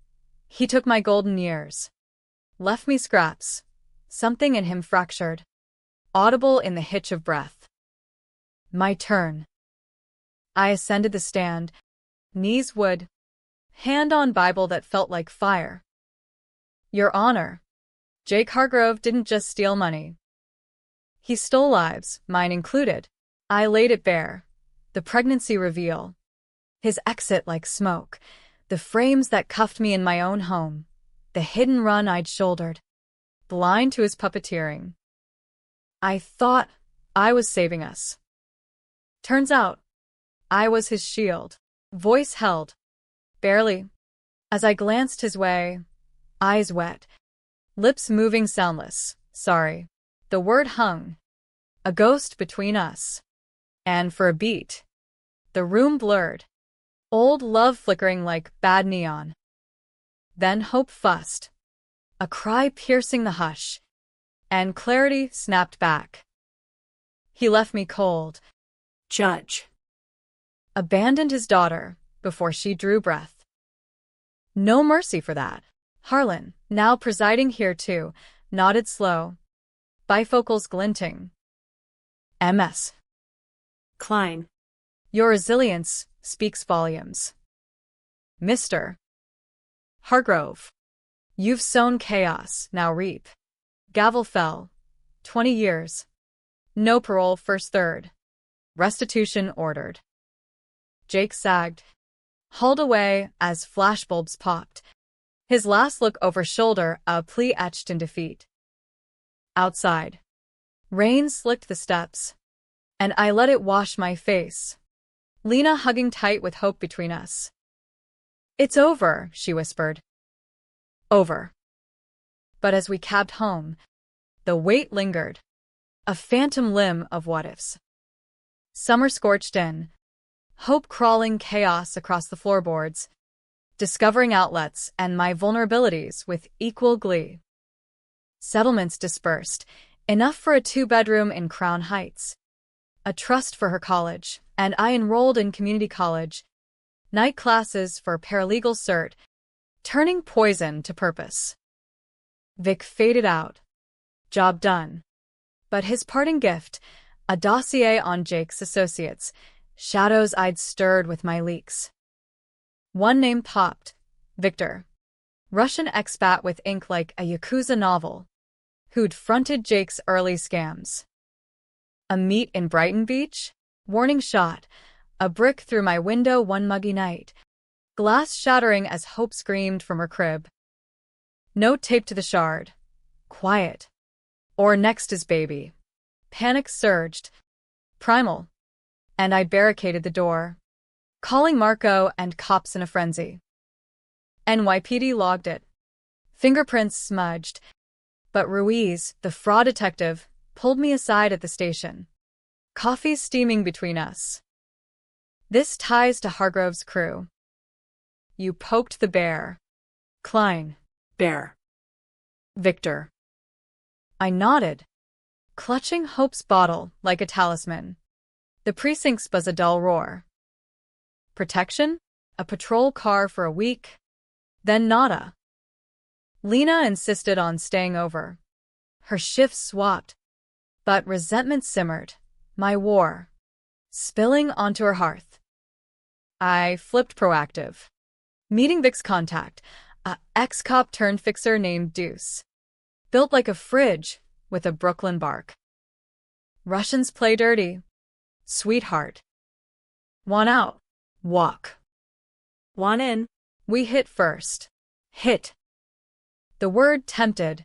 He took my golden years. Left me scraps. Something in him fractured. Audible in the hitch of breath. My turn. I ascended the stand. Knees wood. Hand on Bible that felt like fire. Your Honor. Jake Hargrove didn't just steal money. He stole lives, mine included. I laid it bare. The pregnancy reveal. His exit like smoke. The frames that cuffed me in my own home. The hidden run I'd shouldered. Blind to his puppeteering. I thought I was saving us. Turns out, I was his shield. Voice held. Barely. As I glanced his way, eyes wet. Lips moving soundless. Sorry. The word hung. A ghost between us. And for a beat, the room blurred. Old love flickering like bad neon. Then hope fussed. A cry piercing the hush. And clarity snapped back. He left me cold. Judge. Abandoned his daughter before she drew breath. No mercy for that. Harlan, now presiding here too, nodded slow. Bifocals glinting. MS. Klein. Your resilience speaks volumes. Mr. Hargrove. You've sown chaos, now reap. Gavel fell. 20 years. No parole, first third. Restitution ordered. Jake sagged. Hauled away as flashbulbs popped. His last look over shoulder, a plea etched in defeat. Outside. Rain slicked the steps. And I let it wash my face. Lena hugging tight with hope between us. It's over, she whispered. Over. But as we cabbed home, the weight lingered. A phantom limb of what-ifs. Summer scorched in. Hope crawling chaos across the floorboards. Discovering outlets and my vulnerabilities with equal glee. Settlements dispersed. Enough for a 2-bedroom in Crown Heights. A trust for her college, and I enrolled in community college. Night classes for paralegal cert, turning poison to purpose. Vic faded out. Job done. But his parting gift, a dossier on Jake's associates, shadows I'd stirred with my leaks. One name popped. Victor. Russian expat with ink like a Yakuza novel, who'd fronted Jake's early scams. A meet in Brighton Beach? Warning shot. A brick through my window one muggy night. Glass shattering as Hope screamed from her crib. Note taped to the shard. Quiet. Or next is baby. Panic surged. Primal. And I barricaded the door, calling Marco and cops in a frenzy. NYPD logged it. Fingerprints smudged. But Ruiz, the fraud detective, pulled me aside at the station. Coffee steaming between us. This ties to Hargrove's crew. You poked the bear. Klein. Bear. Victor. I nodded, clutching Hope's bottle like a talisman. The precincts buzz a dull roar. Protection? A patrol car for a week? Then nada. Lena insisted on staying over. Her shifts swapped. But resentment simmered. My war. Spilling onto her hearth. I flipped proactive. Meeting Vic's contact, a ex-cop turned fixer named Deuce. Built like a fridge with a Brooklyn bark. Russians play dirty. Sweetheart. Want out. Walk. Want in. We hit first. Hit. The word tempted.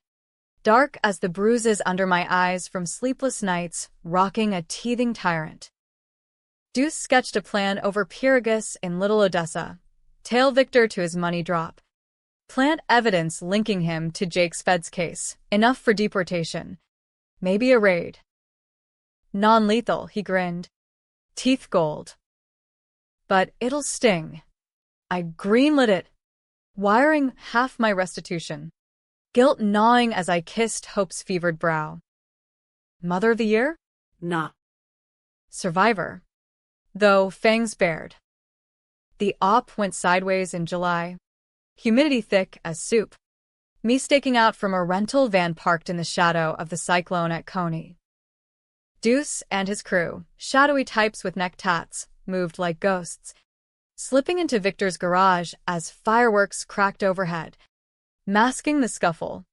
Dark as the bruises under my eyes from sleepless nights, rocking a teething tyrant. Deuce sketched a plan over Pyrrhus in Little Odessa. Tail Victor to his money drop. Plant evidence linking him to Jake's feds case, enough for deportation. Maybe a raid. Non-lethal, he grinned. Teeth gold. But it'll sting. I greenlit it, wiring half my restitution. Guilt gnawing as I kissed Hope's fevered brow. Mother of the Year? Nah. Survivor. Though fangs bared. The op went sideways in July. Humidity thick as soup. Me staking out from a rental van parked in the shadow of the cyclone at Coney. Deuce and his crew, shadowy types with neck tats, moved like ghosts, slipping into Victor's garage as fireworks cracked overhead, masking the scuffle.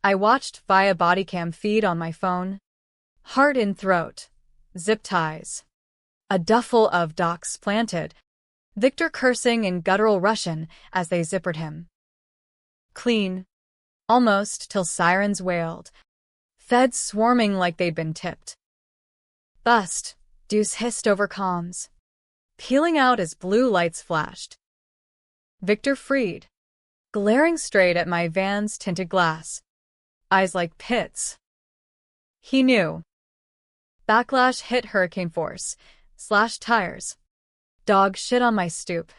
I watched via bodycam feed on my phone. Heart in throat. Zip ties. A duffel of docs planted. Victor cursing in guttural Russian as they zippered him. Clean. Almost till sirens wailed. Feds swarming like they'd been tipped. Bust, Deuce hissed over comms. Peeling out as blue lights flashed. Victor freed. Glaring straight at my van's tinted glass. Eyes like pits. He knew. Backlash hit hurricane force. Slashed tires. Dog shit on my stoop.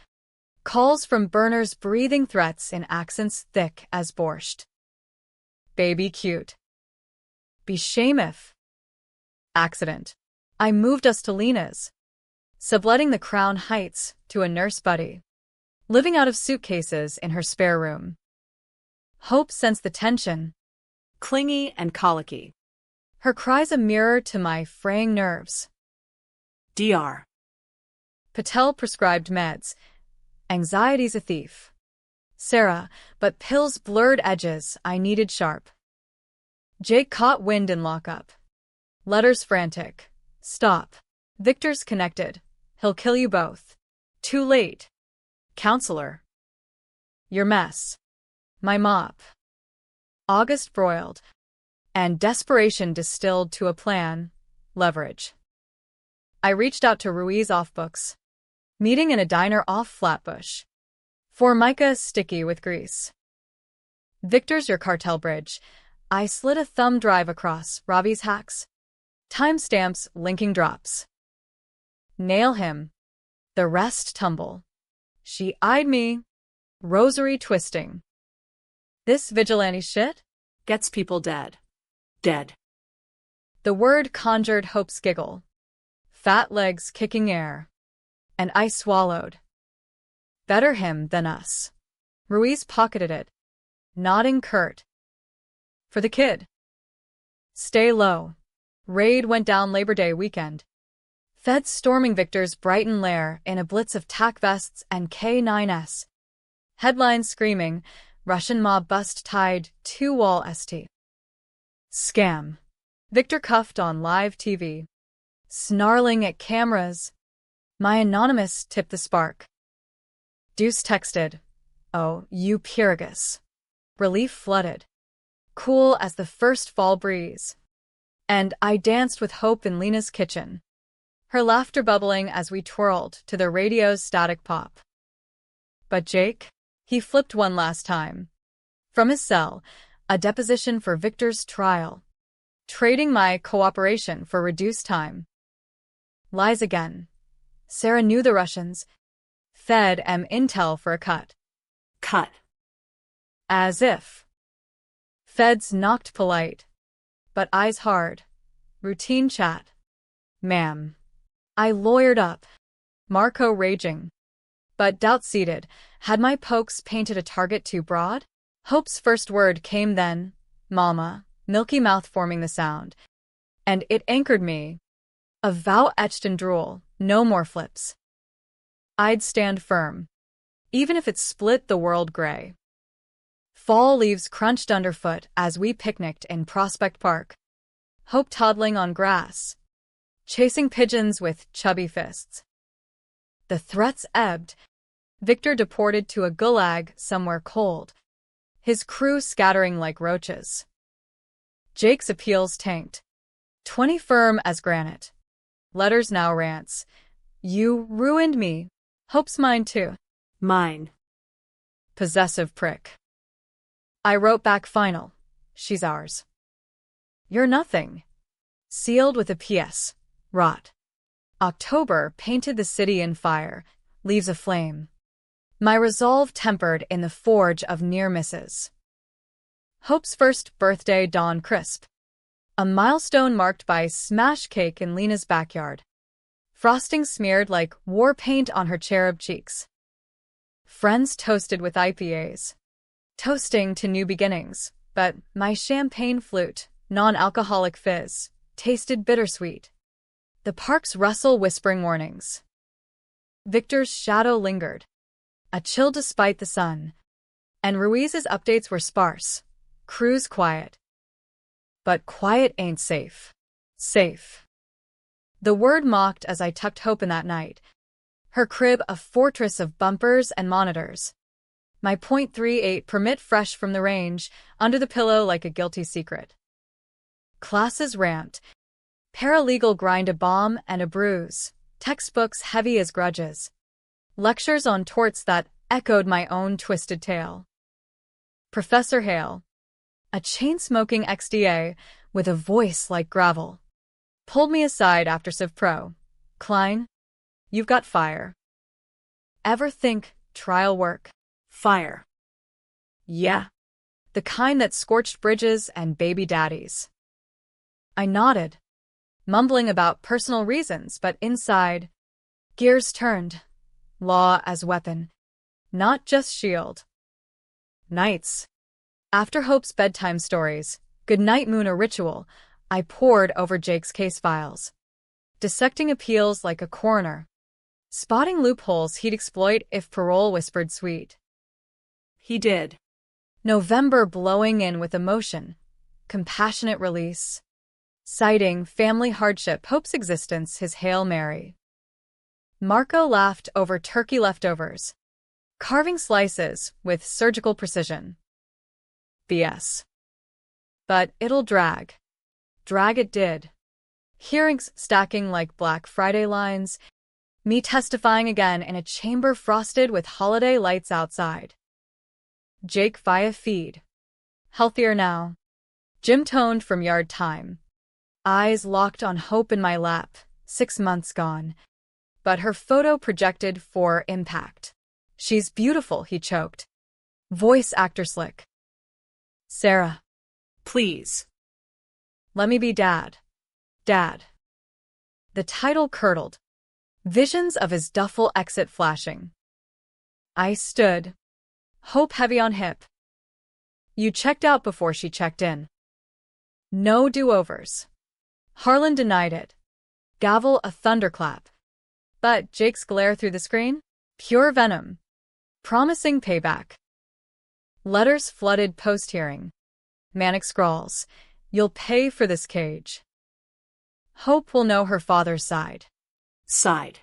Calls from burners breathing threats in accents thick as borscht. Baby cute. Be shame if. Accident. I moved us to Lena's. Subletting the Crown Heights to a nurse buddy. Living out of suitcases in her spare room. Hope sensed the tension. Clingy and colicky. Her cries a mirror to my fraying nerves. DR. Patel prescribed meds. Anxiety's a thief. Sarah, but pills blurred edges I needed sharp. Jake caught wind in lockup. Letters frantic. Stop. Victor's connected. He'll kill you both. Too late. Counselor. Your mess. My mop. August broiled. And desperation distilled to a plan. Leverage. I reached out to Ruiz off books. Meeting in a diner off Flatbush. Formica sticky with grease. Victor's your cartel bridge. I slid a thumb drive across Ravi's hacks. Timestamps linking drops. Nail him. The rest tumble. She eyed me. Rosary twisting. This vigilante shit? Gets people dead. Dead. The word conjured Hope's giggle, fat legs kicking air, and I swallowed. Better him than us. Ruiz pocketed it, nodding curt. For the kid. Stay low. Raid went down Labor Day weekend. Feds storming Victor's Brighton lair in a blitz of tac vests and K9s. Headlines screaming, Russian mob bust tied two-wall ST. Scam. Victor cuffed on live TV. Snarling at cameras. My anonymous tipped the spark. Deuce texted, "Oh, you Pyrrhus." Relief flooded. Cool as the first fall breeze. And I danced with Hope in Lena's kitchen. Her laughter bubbling as we twirled to the radio's static pop. But Jake? He flipped one last time. From his cell, a deposition for Victor's trial. Trading my cooperation for reduced time. Lies again. Sarah knew the Russians. Fed intel for a cut. Cut. As if. Feds knocked polite. But eyes hard. Routine chat. Ma'am. I lawyered up. Marco raging. But doubt-seated, had my pokes painted a target too broad? Hope's first word came then, mama, milky mouth forming the sound. And it anchored me. A vow etched in drool, no more flips. I'd stand firm. Even if it split the world gray. Fall leaves crunched underfoot as we picnicked in Prospect Park. Hope toddling on grass. Chasing pigeons with chubby fists. The threats ebbed. Victor deported to a gulag somewhere cold. His crew scattering like roaches. Jake's appeals tanked. 20 firm as granite. Letters now rants. You ruined me. Hope's mine too. Mine. Possessive prick. I wrote back final. She's ours. You're nothing. Sealed with a PS. Rot. October painted the city in fire, leaves aflame. My resolve tempered in the forge of near misses. Hope's first birthday dawned crisp. A milestone marked by smash cake in Lena's backyard. Frosting smeared like war paint on her cherub cheeks. Friends toasted with IPAs. Toasting to new beginnings, but my champagne flute, non-alcoholic fizz, tasted bittersweet. The park's rustle whispering warnings. Victor's shadow lingered. A chill despite the sun. And Ruiz's updates were sparse. Crew's quiet. But quiet ain't safe. Safe. The word mocked as I tucked Hope in that night. Her crib a fortress of bumpers and monitors. My .38 permit fresh from the range, under the pillow like a guilty secret. Classes ramped. Paralegal grind a bomb and a bruise. Textbooks heavy as grudges. Lectures on torts that echoed my own twisted tale. Professor Hale, a chain-smoking XDA with a voice like gravel, pulled me aside after Civ Pro. Klein, you've got fire. Ever think trial work? Fire. Yeah. The kind that scorched bridges and baby daddies. I nodded, mumbling about personal reasons, but inside, gears turned. Law as weapon, not just shield. Nights. After Hope's bedtime stories, goodnight moon a ritual, I pored over Jake's case files. Dissecting appeals like a coroner. Spotting loopholes he'd exploit if parole whispered sweet. He did. November blowing in with emotion. Compassionate release. Citing family hardship, Hope's existence his Hail Mary. Marco laughed over turkey leftovers. Carving slices with surgical precision. BS. But it'll drag. Drag it did. Hearings stacking like Black Friday lines. Me testifying again in a chamber frosted with holiday lights outside. Jake via feed. Healthier now. Gym toned from yard time. Eyes locked on Hope in my lap, 6 months gone. But her photo projected for impact. She's beautiful, he choked. Voice actor slick. Sarah. Please. Let me be dad. Dad. The title curdled, visions of his duffel exit flashing. I stood, hope heavy on hip. You checked out before she checked in. No do-overs. Harlan denied it. Gavel a thunderclap. But Jake's glare through the screen? Pure venom. Promising payback. Letters flooded post-hearing. Manic scrawls. You'll pay for this cage. Hope will know her father's side. Side.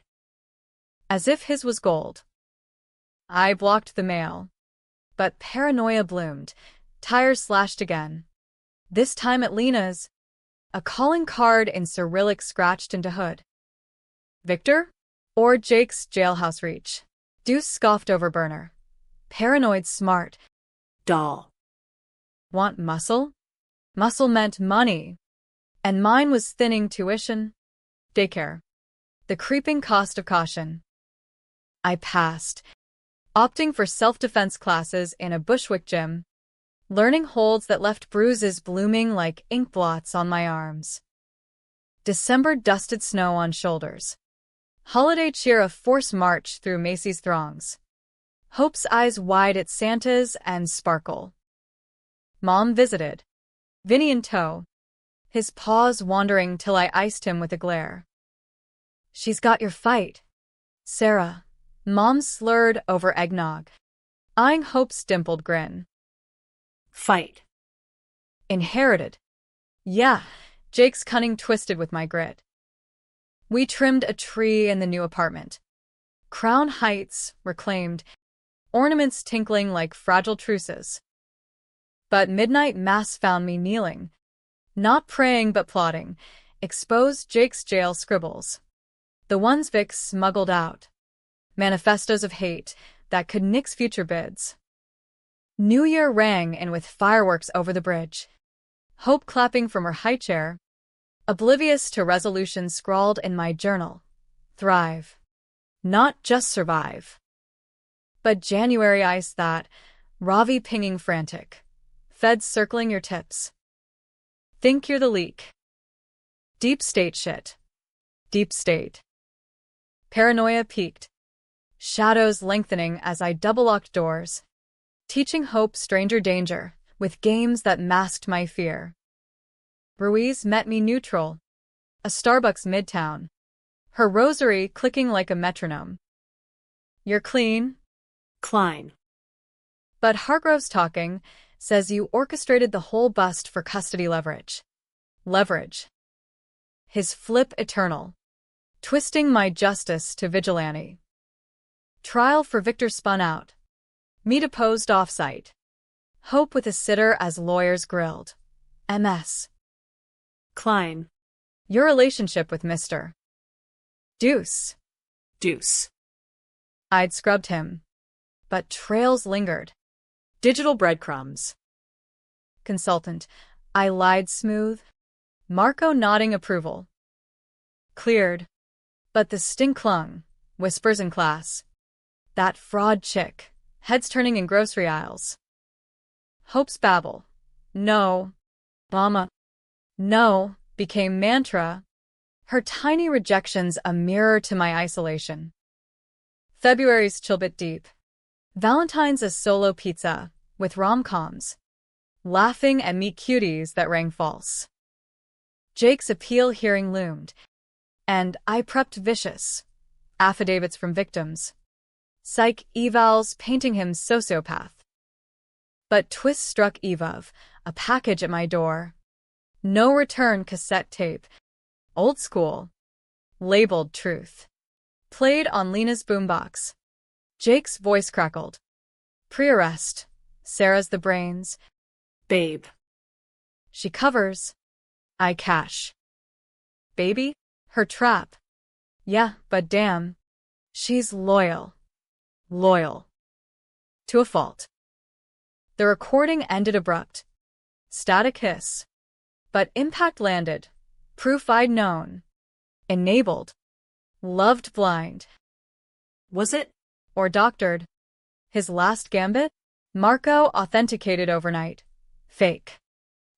As if his was gold. I blocked the mail. But paranoia bloomed. Tires slashed again. This time at Lena's. A calling card in Cyrillic scratched into hood. Victor? Or Jake's jailhouse reach. Deuce scoffed over burner. Paranoid smart. Doll. Want muscle? Muscle meant money. And mine was thinning tuition. Daycare. The creeping cost of caution. I passed, opting for self-defense classes in a Bushwick gym, learning holds that left bruises blooming like ink blots on my arms. December dusted snow on shoulders. Holiday cheer of forced march through Macy's throngs. Hope's eyes wide at Santa's and sparkle. Mom visited. Vinny in tow. His paws wandering till I iced him with a glare. She's got your fight. Sarah. Mom slurred over eggnog, eyeing Hope's dimpled grin. Fight. Inherited. Yeah, Jake's cunning twisted with my grit. We trimmed a tree in the new apartment. Crown Heights, reclaimed, ornaments tinkling like fragile truces. But midnight mass found me kneeling, not praying but plotting, exposed Jake's jail scribbles. The ones Vic smuggled out. Manifestos of hate that could nix future bids. New Year rang in with fireworks over the bridge. Hope clapping from her high chair, oblivious to resolutions scrawled in my journal. Thrive. Not just survive. But January ice that, Ravi pinging frantic. Feds circling your tips. Think you're the leak. Deep state shit. Deep state. Paranoia peaked. Shadows lengthening as I double-locked doors, teaching Hope stranger danger with games that masked my fear. Ruiz met me neutral, a Starbucks midtown, her rosary clicking like a metronome. You're clean? Klein. But Hargrove's talking, says you orchestrated the whole bust for custody leverage. Leverage. His flip eternal, twisting my justice to vigilante. Trial for Victor spun out. Me deposed off-site. Hope with a sitter as lawyers grilled. MS. Klein. Your relationship with Mr. Deuce. Deuce. I'd scrubbed him. But trails lingered. Digital breadcrumbs. Consultant. I lied smooth. Marco nodding approval. Cleared. But the sting clung. Whispers in class. That fraud chick. Heads turning in grocery aisles. Hope's babble. No. Mama. No. Became mantra. Her tiny rejections a mirror to my isolation. February's chill bit deep. Valentine's a solo pizza, with rom-coms. Laughing at meet cuties that rang false. Jake's appeal hearing loomed. And I prepped vicious. Affidavits from victims. Psych evals painting him sociopath. But twist struck eve of, a package at my door. No return cassette tape. Old school. Labeled truth. Played on Lena's boombox. Jake's voice crackled. Pre-arrest. Sarah's the brains. Babe. She covers. I cash. Baby? Her trap. Yeah, but damn. She's loyal. Loyal. To a fault. The recording ended abrupt. Static hiss. But impact landed. Proof I'd known. Enabled. Loved blind. Was it? Or doctored. His last gambit? Marco authenticated overnight. Fake.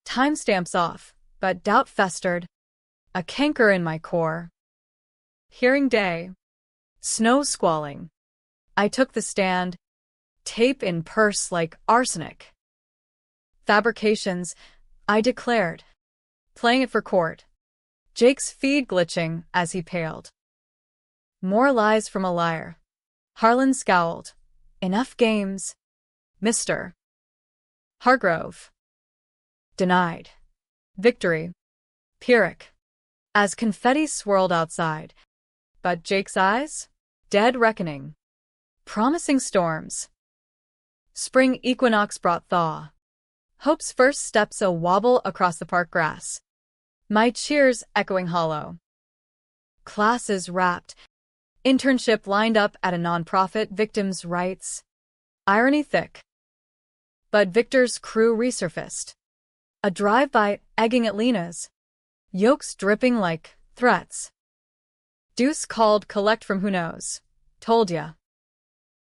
Timestamps off, but doubt festered. a canker in my core. Hearing day, snow squalling. I took the stand, tape in purse like arsenic. Fabrications, I declared, playing it for court. Jake's feed glitching as he paled. More lies from a liar. Harlan scowled. Enough games, Mr. Hargrove. Denied. Victory. Pyrrhic. As confetti swirled outside. But Jake's eyes? Dead reckoning. Promising storms. Spring equinox brought thaw. Hope's first steps a wobble across the park grass. My cheers echoing hollow. Classes wrapped. Internship lined up at a nonprofit, victims' rights. Irony thick. But Victor's crew resurfaced. A drive-by egging at Lena's. Yolks dripping like threats. Deuce called collect from who knows. Told ya.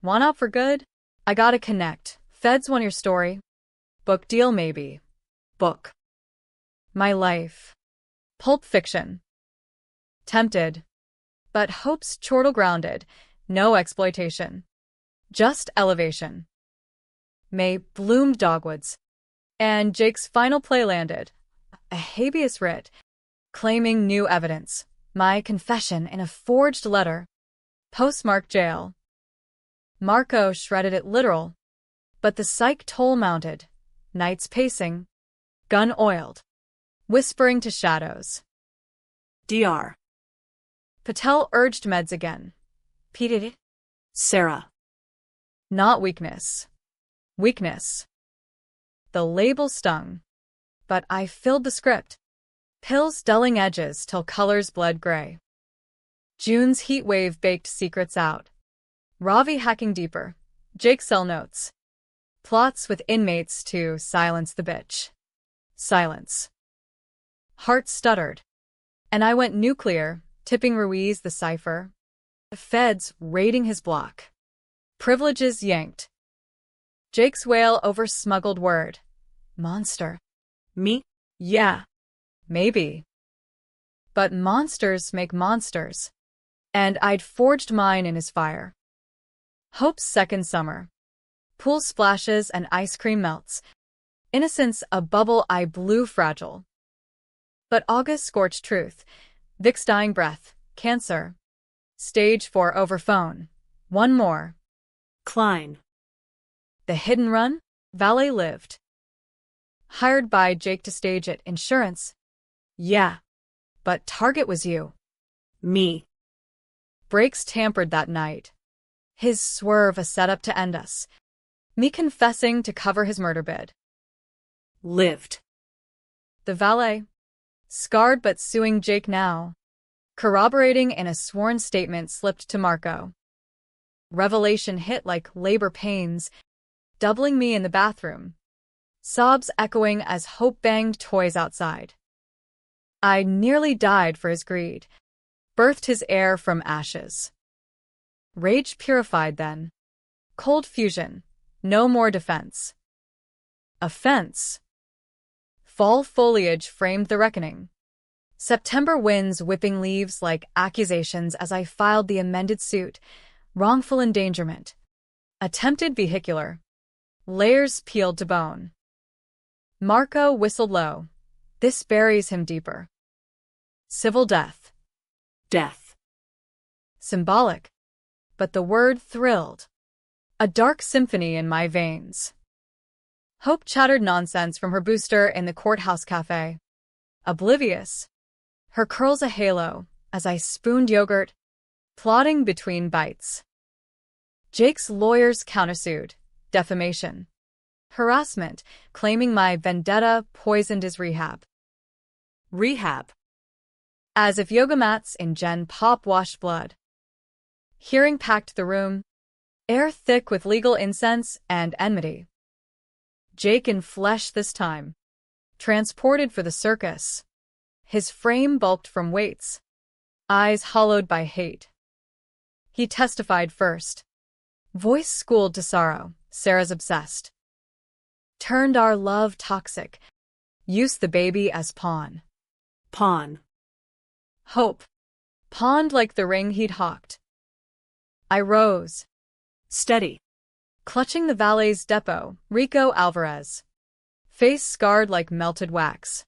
Want out for good? I gotta connect. Feds want your story. Book deal maybe. Book. My life. Pulp fiction. Tempted. But Hope's chortle grounded. No exploitation. Just elevation. May bloomed dogwoods. And Jake's final play landed. A habeas writ. Claiming new evidence. My confession in a forged letter. Postmarked jail. Marco shredded it literal. But the psych toll mounted. Nights pacing. Gun oiled. Whispering to shadows. Dr. Patel urged meds again. Pete. Sarah. Not weakness. Weakness. The label stung. But I filled the script. Pills dulling edges till colors bled gray. June's heat wave baked secrets out. Ravi hacking deeper. Jake cell notes. Plots with inmates to silence the bitch. Silence. Heart stuttered. And I went nuclear, tipping Ruiz the cipher. The feds raiding his block. Privileges yanked. Jake's wail over smuggled word. Monster. Me? Yeah. Maybe. But monsters make monsters. And I'd forged mine in his fire. Hope's second summer. Pool splashes and ice cream melts. Innocence a bubble I blew fragile. But August scorched truth. Vic's dying breath. Cancer. Stage 4 over phone. One more. Klein. The hidden run? Valet lived. Hired by Jake to stage it. Insurance? Yeah. But target was you. Me. Brakes tampered that night. His swerve a setup to end us. Me confessing to cover his murder bid. Lived. The valet. Scarred but suing Jake now. Corroborating in a sworn statement slipped to Marco. Revelation hit like labor pains, doubling me in the bathroom. Sobs echoing as Hope banged toys outside. I nearly died for his greed. Birthed his heir from ashes. Rage purified then. Cold fusion. No more defense. Offense. Fall foliage framed the reckoning. September winds whipping leaves like accusations as I filed the amended suit. Wrongful endangerment. Attempted vehicular. Layers peeled to bone. Marco whistled low. This buries him deeper. Civil death. Death. Symbolic. But the word thrilled. A dark symphony in my veins. Hope chattered nonsense from her booster in the courthouse cafe. Oblivious. Her curls a halo as I spooned yogurt, plodding between bites. Jake's lawyers countersued. Defamation. Harassment, claiming my vendetta poisoned his rehab. Rehab. As if yoga mats in Gen Pop washed blood. Hearing packed the room, air thick with legal incense and enmity. Jake in flesh this time. Transported for the circus. His frame bulked from weights. Eyes hollowed by hate. He testified first. Voice schooled to sorrow, Sarah's obsessed. Turned our love toxic. Used the baby as pawn. Pawn. Hope pawned like the ring he'd hawked. I rose, Steady. clutching the valet's depot, Rico Alvarez. Face scarred like melted wax.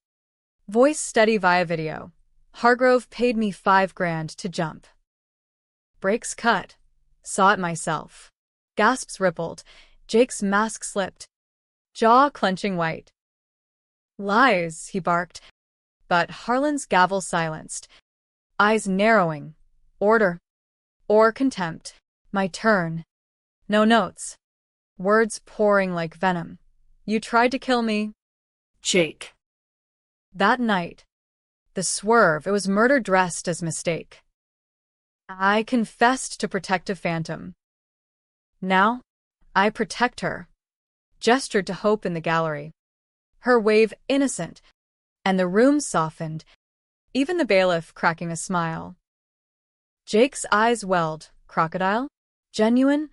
Voice steady via video. Hargrove paid me $5,000 to jump. Brakes cut. Saw it myself. Gasps rippled. Jake's mask slipped. Jaw clenching white. Lies, he barked. But Harlan's gavel silenced. Eyes narrowing. Order. Or contempt. My turn. No notes. Words pouring like venom. You tried to kill me. Jake. That night. The swerve, it was murder dressed as mistake. I confessed to protect a phantom. Now, I protect her. Gestured to Hope in the gallery. Her wave innocent, and the room softened, even the bailiff cracking a smile. Jake's eyes welled. Crocodile? Genuine?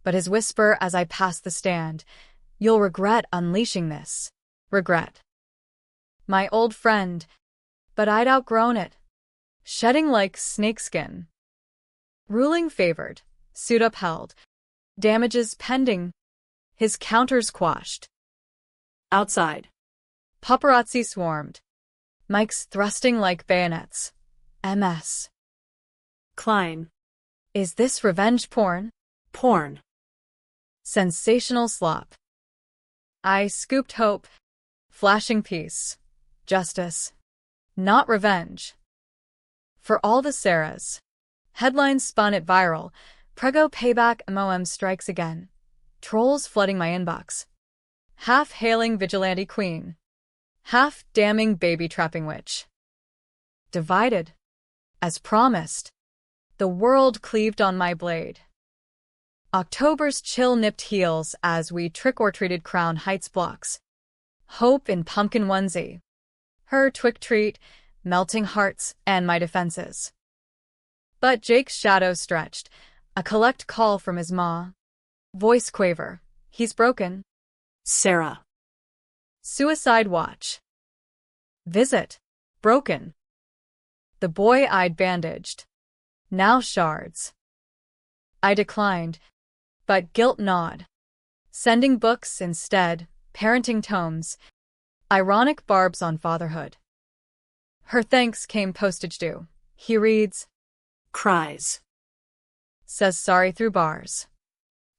But his whisper as I passed the stand, you'll regret unleashing this. Regret. My old friend, but I'd outgrown it. Shedding like snakeskin. Ruling favored, suit upheld, damages pending, his counters quashed. Outside. Paparazzi swarmed, mics thrusting like bayonets. MS. Klein. Is this revenge porn? Porn. Sensational slop. I scooped Hope, flashing peace, justice, not revenge. For all the Sarahs. Headlines spun it viral. Prego payback MOM strikes again. Trolls flooding my inbox. Half hailing vigilante queen. Half damning baby trapping witch. Divided. As promised. The world cleaved on my blade. October's chill nipped heels as we trick-or-treated Crown Heights blocks. Hope in pumpkin onesie. Her twig treat, melting hearts, and my defenses. But Jake's shadow stretched, a collect call from his ma. Voice quaver. He's broken. Sarah. Suicide watch. Visit. Broken. The boy I'd bandaged. Now shards. I declined, but guilt gnawed. Sending books instead, parenting tomes. Ironic barbs on fatherhood. Her thanks came postage due. He reads. Cries. Says sorry through bars.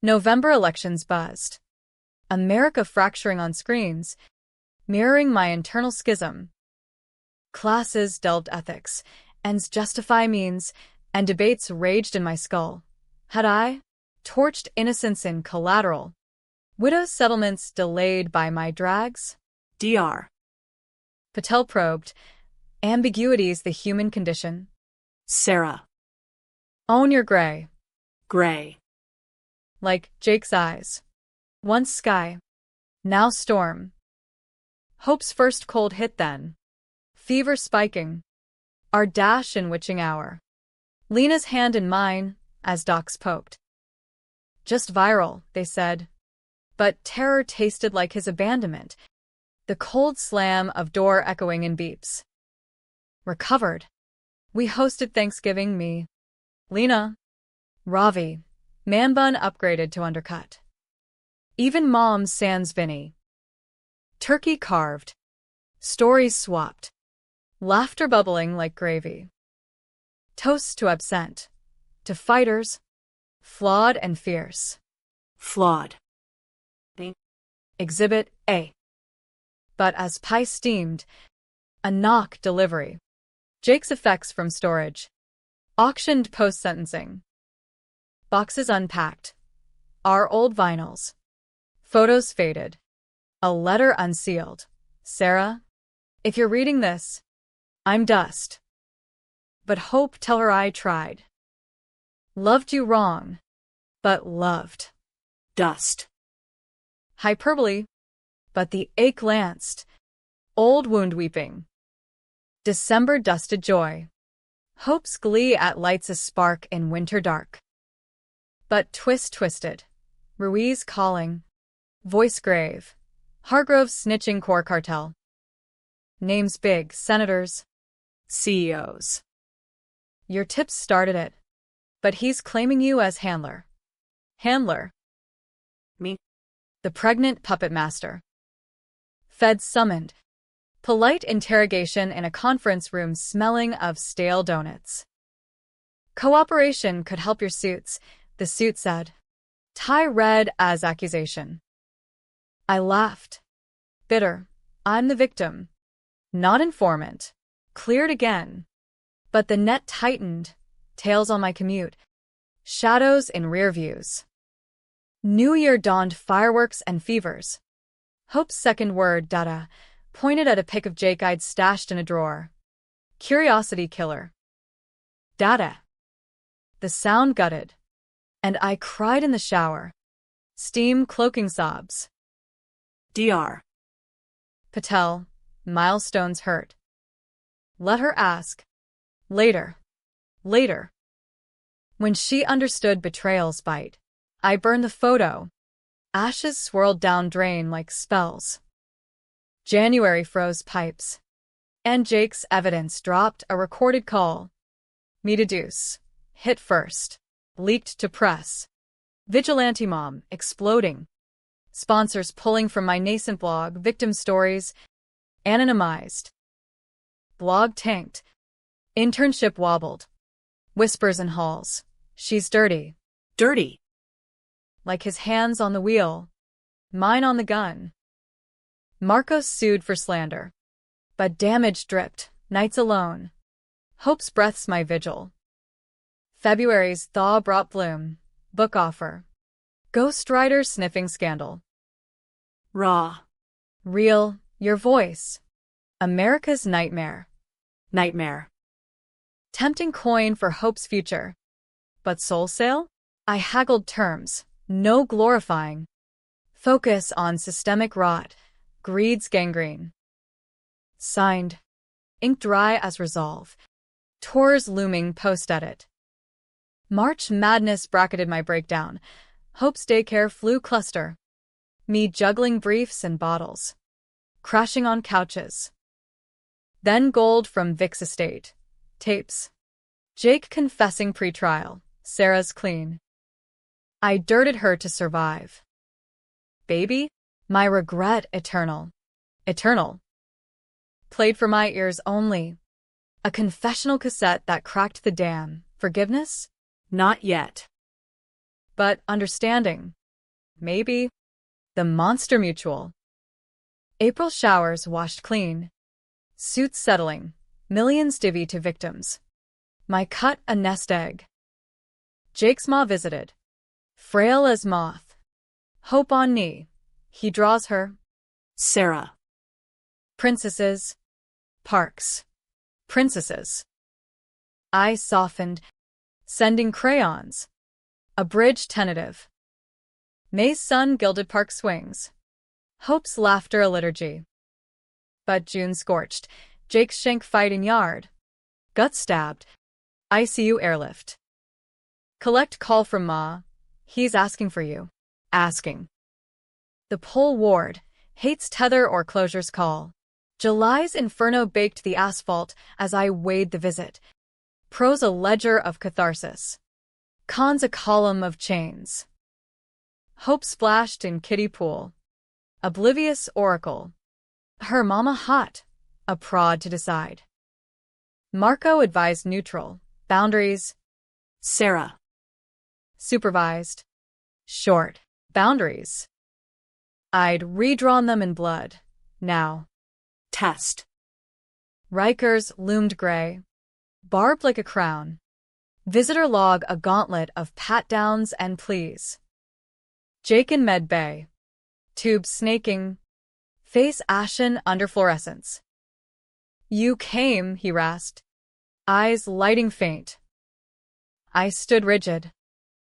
November elections buzzed. America fracturing on screens, mirroring my internal schism. Classes delved ethics, ends justify means, and debates raged in my skull. Had I torched innocence in collateral? Widows' settlements delayed by my drags? Dr. Patel probed. Ambiguity's the human condition. Sarah. Own your gray. Gray. Like Jake's eyes. Once sky. Now storm. Hope's first cold hit then. Fever spiking. Our dash in witching hour. Lena's hand in mine, as docs poked. Just viral, they said. But terror tasted like his abandonment. The cold slam of door echoing in beeps. Recovered. We hosted Thanksgiving, me. Lena. Ravi. Man bun upgraded to undercut. Even mom sans Vinny. Turkey carved. Stories swapped. Laughter bubbling like gravy. Toasts to absent. To fighters. Flawed and fierce. Flawed. Exhibit A. But as pie steamed, a knock delivery. Jake's effects from storage. Auctioned post-sentencing. Boxes unpacked. Our old vinyls. Photos faded. A letter unsealed. Sarah, if you're reading this, I'm dust. But Hope, tell her I tried. Loved you wrong, but loved. Dust. Hyperbole, but the ache lanced. Old wound weeping. December dusted joy. Hope's glee at lights a spark in winter dark. But twist twisted. Ruiz calling. Voice grave. Hargrove's snitching core cartel. Names big, senators. CEOs. Your tips started it. But he's claiming you as handler. Handler. Me. The pregnant puppet master. Feds summoned. Polite interrogation in a conference room smelling of stale donuts. Cooperation could help your suits, the suit said. Tie red as accusation. I laughed. Bitter. I'm the victim. Not informant. Cleared again. But the net tightened. Tails on my commute. Shadows in rear views. New Year dawned fireworks and fevers. Hope's second word, data, pointed at a pic of Jake I'd stashed in a drawer. Curiosity killer. Data. The sound gutted. And I cried in the shower. Steam cloaking sobs. Dr. Patel. Milestones hurt. Let her ask. Later. Later. When she understood betrayal's bite, I burned the photo. Ashes swirled down drain like spells. January froze pipes. And Jake's evidence dropped a recorded call. Me to deuce. Hit first. Leaked to press. Vigilante mom exploding. Sponsors pulling from my nascent blog, victim stories, anonymized. Blog tanked. Internship wobbled. Whispers in halls. She's dirty. Dirty. Like his hands on the wheel. Mine on the gun. Marcos sued for slander. But damage dripped. Nights alone. Hope's breath's my vigil. February's thaw brought bloom. Book offer. Ghostwriter sniffing scandal. Raw. Real. Your voice. America's nightmare. Nightmare. Tempting coin for Hope's future. But soul sale? I haggled terms. No glorifying. Focus on systemic rot. Greed's gangrene. Signed. Ink dry as resolve. Tours looming post-edit. March Madness bracketed my breakdown. Hope's daycare flu cluster. Me juggling briefs and bottles. Crashing on couches. Then gold from Vic's estate. Tapes. Jake confessing pre-trial. Sarah's clean. I dirted her to survive. Baby? My regret eternal. Eternal. Played for my ears only. A confessional cassette that cracked the dam. Forgiveness? Not yet. But understanding. Maybe. The Monster Mutual. April showers washed clean. Suits settling. Millions divvy to victims. My cut a nest egg. Jake's ma visited. Frail as moth. Hope on knee. He draws her. Sarah. Princesses. Parks. Princesses. I softened. Sending crayons. A bridge tentative. May's sun gilded park swings. Hope's laughter a liturgy. But June scorched. Jake's shank fighting yard. Gut stabbed. ICU airlift. Collect call from Ma. He's asking for you. Asking. The pole ward. Hates tether or closure's call. July's inferno baked the asphalt as I weighed the visit. Pro's a ledger of catharsis. Con's a column of chains. Hope splashed in kiddie pool. Oblivious oracle. Her mama hot. A prod to decide. Marco advised neutral. Boundaries. Sarah. Supervised. Short. Boundaries. I'd redrawn them in blood. Now. Test. Rikers loomed gray. Barbed like a crown. Visitor log a gauntlet of pat-downs and pleas. Jake in med bay. Tube snaking. Face ashen under fluorescence. You came, he rasped. Eyes lighting faint. I stood rigid.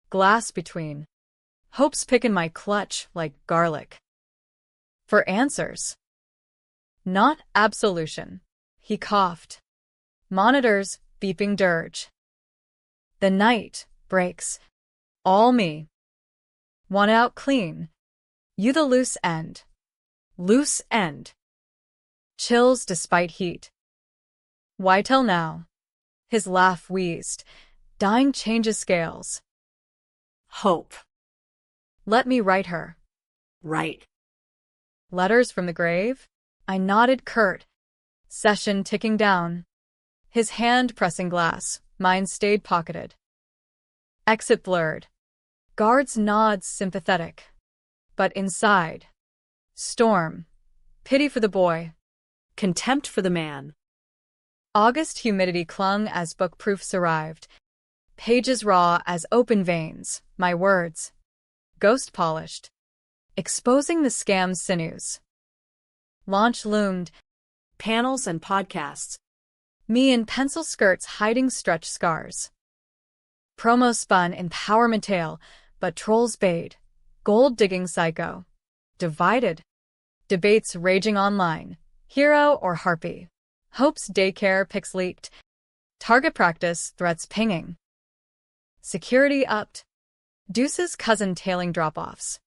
Glass between. Hope's picking my clutch like garlic. For answers. Not absolution. He coughed. Monitors beeping dirge. The night breaks. All me. One out clean. You the loose end. Loose end. Chills despite heat. Why tell now? His laugh wheezed. Dying changes scales. Hope. Let me write her. Right. Letters from the grave? I nodded curt. Session ticking down. His hand pressing glass, mine stayed pocketed. Exit blurred. Guards nods sympathetic. But inside. Storm. Pity for the boy. Contempt for the man. August humidity clung as book proofs arrived. Pages raw as open veins, my words. Ghost polished. Exposing the scam's sinews. Launch loomed. Panels and podcasts. Me in pencil skirts hiding stretch scars. Promo spun empowerment tale, but trolls bayed. Gold-digging psycho. Divided. Debates raging online. Hero or harpy. Hope's daycare pics leaked. Target practice threats pinging. Security upped. Deuce's cousin tailing drop-offs.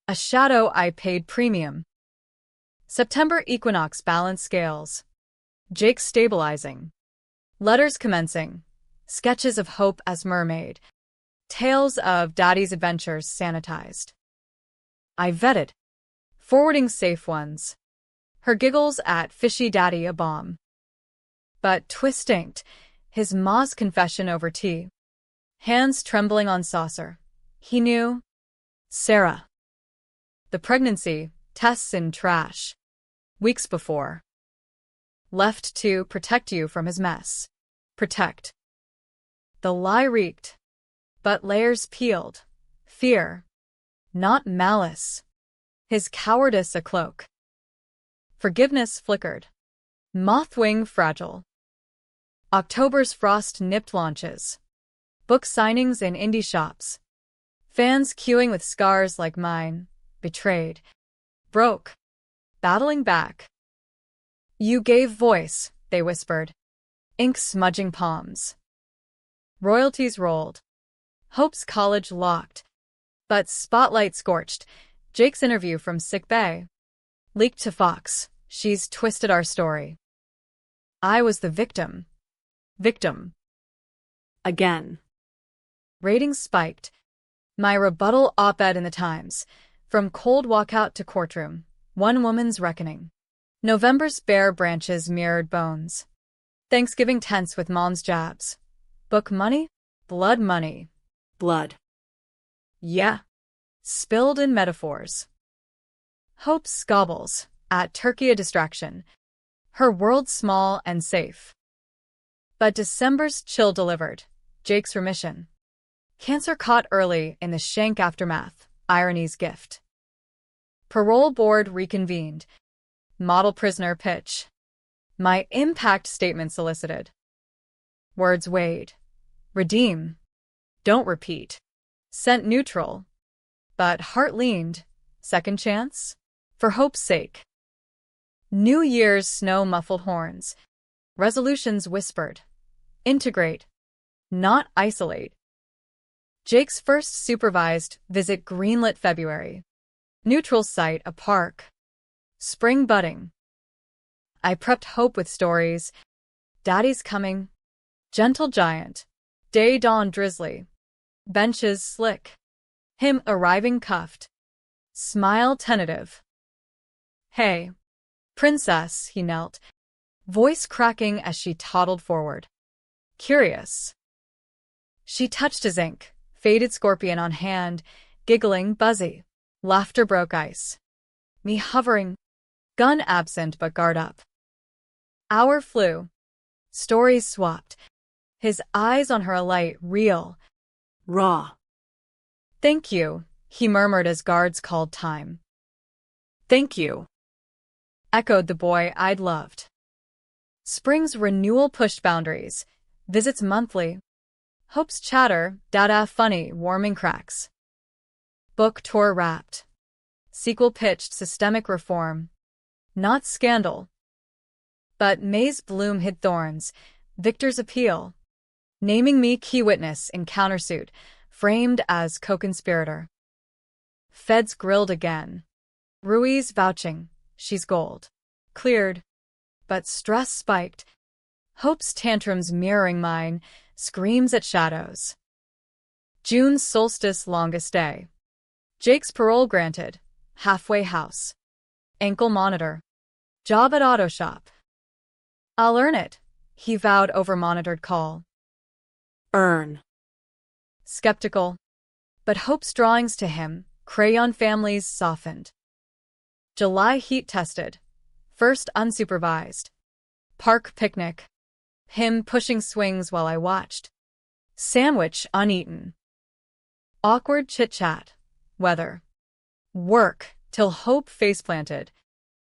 A shadow I paid premium. September equinox balance scales. Jake stabilizing. Letters commencing. Sketches of Hope as mermaid. Tales of Daddy's adventures sanitized. I vetted. Forwarding safe ones. Her giggles at fishy daddy a bomb. But twist inked. His ma's confession over tea. Hands trembling on saucer. He knew. Sarah. The pregnancy, tests in trash. Weeks before. Left to protect you from his mess. Protect. The lie reeked. But layers peeled. Fear. Not malice. His cowardice a cloak. Forgiveness flickered. Mothwing fragile. October's frost-nipped launches. Book signings in indie shops. Fans queuing with scars like mine. Betrayed. Broke. Battling back. You gave voice, they whispered. Ink smudging palms. Royalties rolled. Hope's college locked. But spotlight scorched. Jake's interview from sick bay. Leaked to Fox. She's twisted our story. I was the victim. Victim. Again. Ratings spiked. My rebuttal op-ed in the Times. From cold walkout to courtroom. One woman's reckoning. November's bare branches mirrored bones. Thanksgiving tense with mom's jabs. Book money? Blood money. Blood. Yeah. Spilled in metaphors. Hope scobbles. At turkey a distraction. Her world small and safe. But December's chill delivered. Jake's remission. Cancer caught early in the shank aftermath. Irony's gift. Parole board reconvened. Model prisoner pitch. My impact statement solicited. Words weighed. Redeem. Don't repeat. Sent neutral. But heart leaned. Second chance? For hope's sake. New Year's snow-muffled horns. Resolutions whispered. Integrate. Not isolate. Jake's first supervised visit greenlit February. Neutral site a park. Spring budding. I prepped Hope with stories. Daddy's coming. Gentle giant. Day dawn drizzly. Benches slick. Him arriving cuffed. Smile tentative. Hey. Princess, he knelt. Voice cracking as she toddled forward. Curious. She touched his ink. Faded scorpion on hand. Giggling, buzzy. Laughter broke ice. Me hovering. Gun absent but guard up. Hour flew. Stories swapped. His eyes on her alight, real. Raw. Thank you, he murmured as guards called time. Thank you. Echoed the boy I'd loved. Spring's renewal pushed boundaries. Visits monthly. Hope's chatter, dada funny, warming cracks. Book tour wrapped. Sequel pitched systemic reform. Not scandal. But May's bloom hid thorns. Victor's appeal. Naming me key witness in countersuit, framed as co-conspirator. Feds grilled again. Ruiz vouching, she's gold. Cleared. But stress spiked. Hope's tantrums mirroring mine, screams at shadows. June's solstice longest day. Jake's parole granted. Halfway house. Ankle monitor. Job at auto shop. I'll earn it, he vowed over monitored call. Earn. Skeptical. But Hope's drawings to him, crayon families softened. July heat tested. First unsupervised. Park picnic. Him pushing swings while I watched. Sandwich uneaten. Awkward chit-chat. Weather. Work, till Hope face-planted.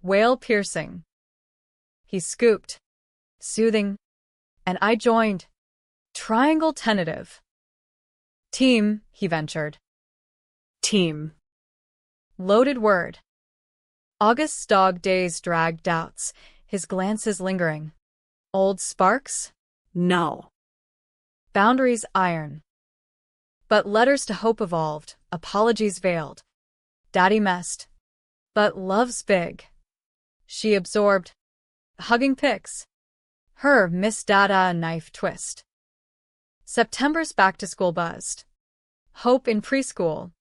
Wail piercing. He scooped. Soothing. And I joined. Triangle tentative. Team, he ventured. Team. Loaded word. August's dog days dragged doubts, his glances lingering. Old sparks? No. Boundaries iron. But letters to Hope evolved, apologies veiled. Daddy messed. But love's big. She absorbed. Hugging pics. Her Miss Dada knife twist. September's back-to-school buzzed. Hope in preschool.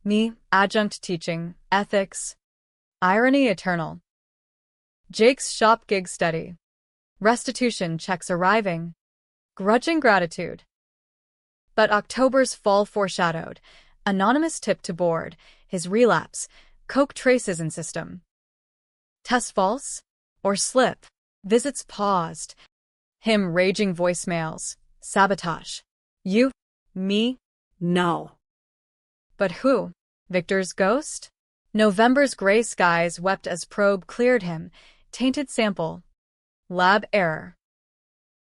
Me, adjunct teaching, ethics. Irony eternal. Jake's shop gig steady. Restitution checks arriving. Grudging gratitude. But October's fall foreshadowed. Anonymous tip to board. His relapse. Coke traces in system. Test false? Or slip? Visits paused. Him raging voicemails. Sabotage. You? Me? No. But who? Victor's ghost? November's gray skies wept as probe cleared him. Tainted sample. Lab error.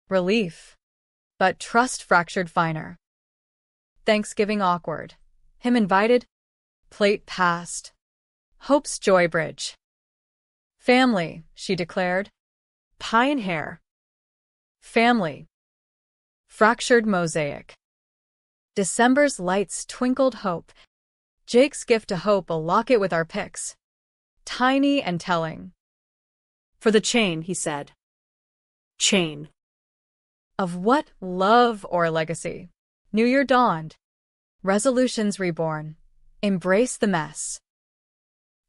Relief. But trust fractured finer. Thanksgiving awkward. Him invited. Plate passed. Hope's joy bridge. Family, she declared. Pine hair. Family. Fractured mosaic. December's lights twinkled Hope. Jake's gift to Hope, a locket with our pics. Tiny and telling. For the chain, he said. Chain. Of what, love or legacy? New Year dawned. Resolutions reborn. Embrace the mess.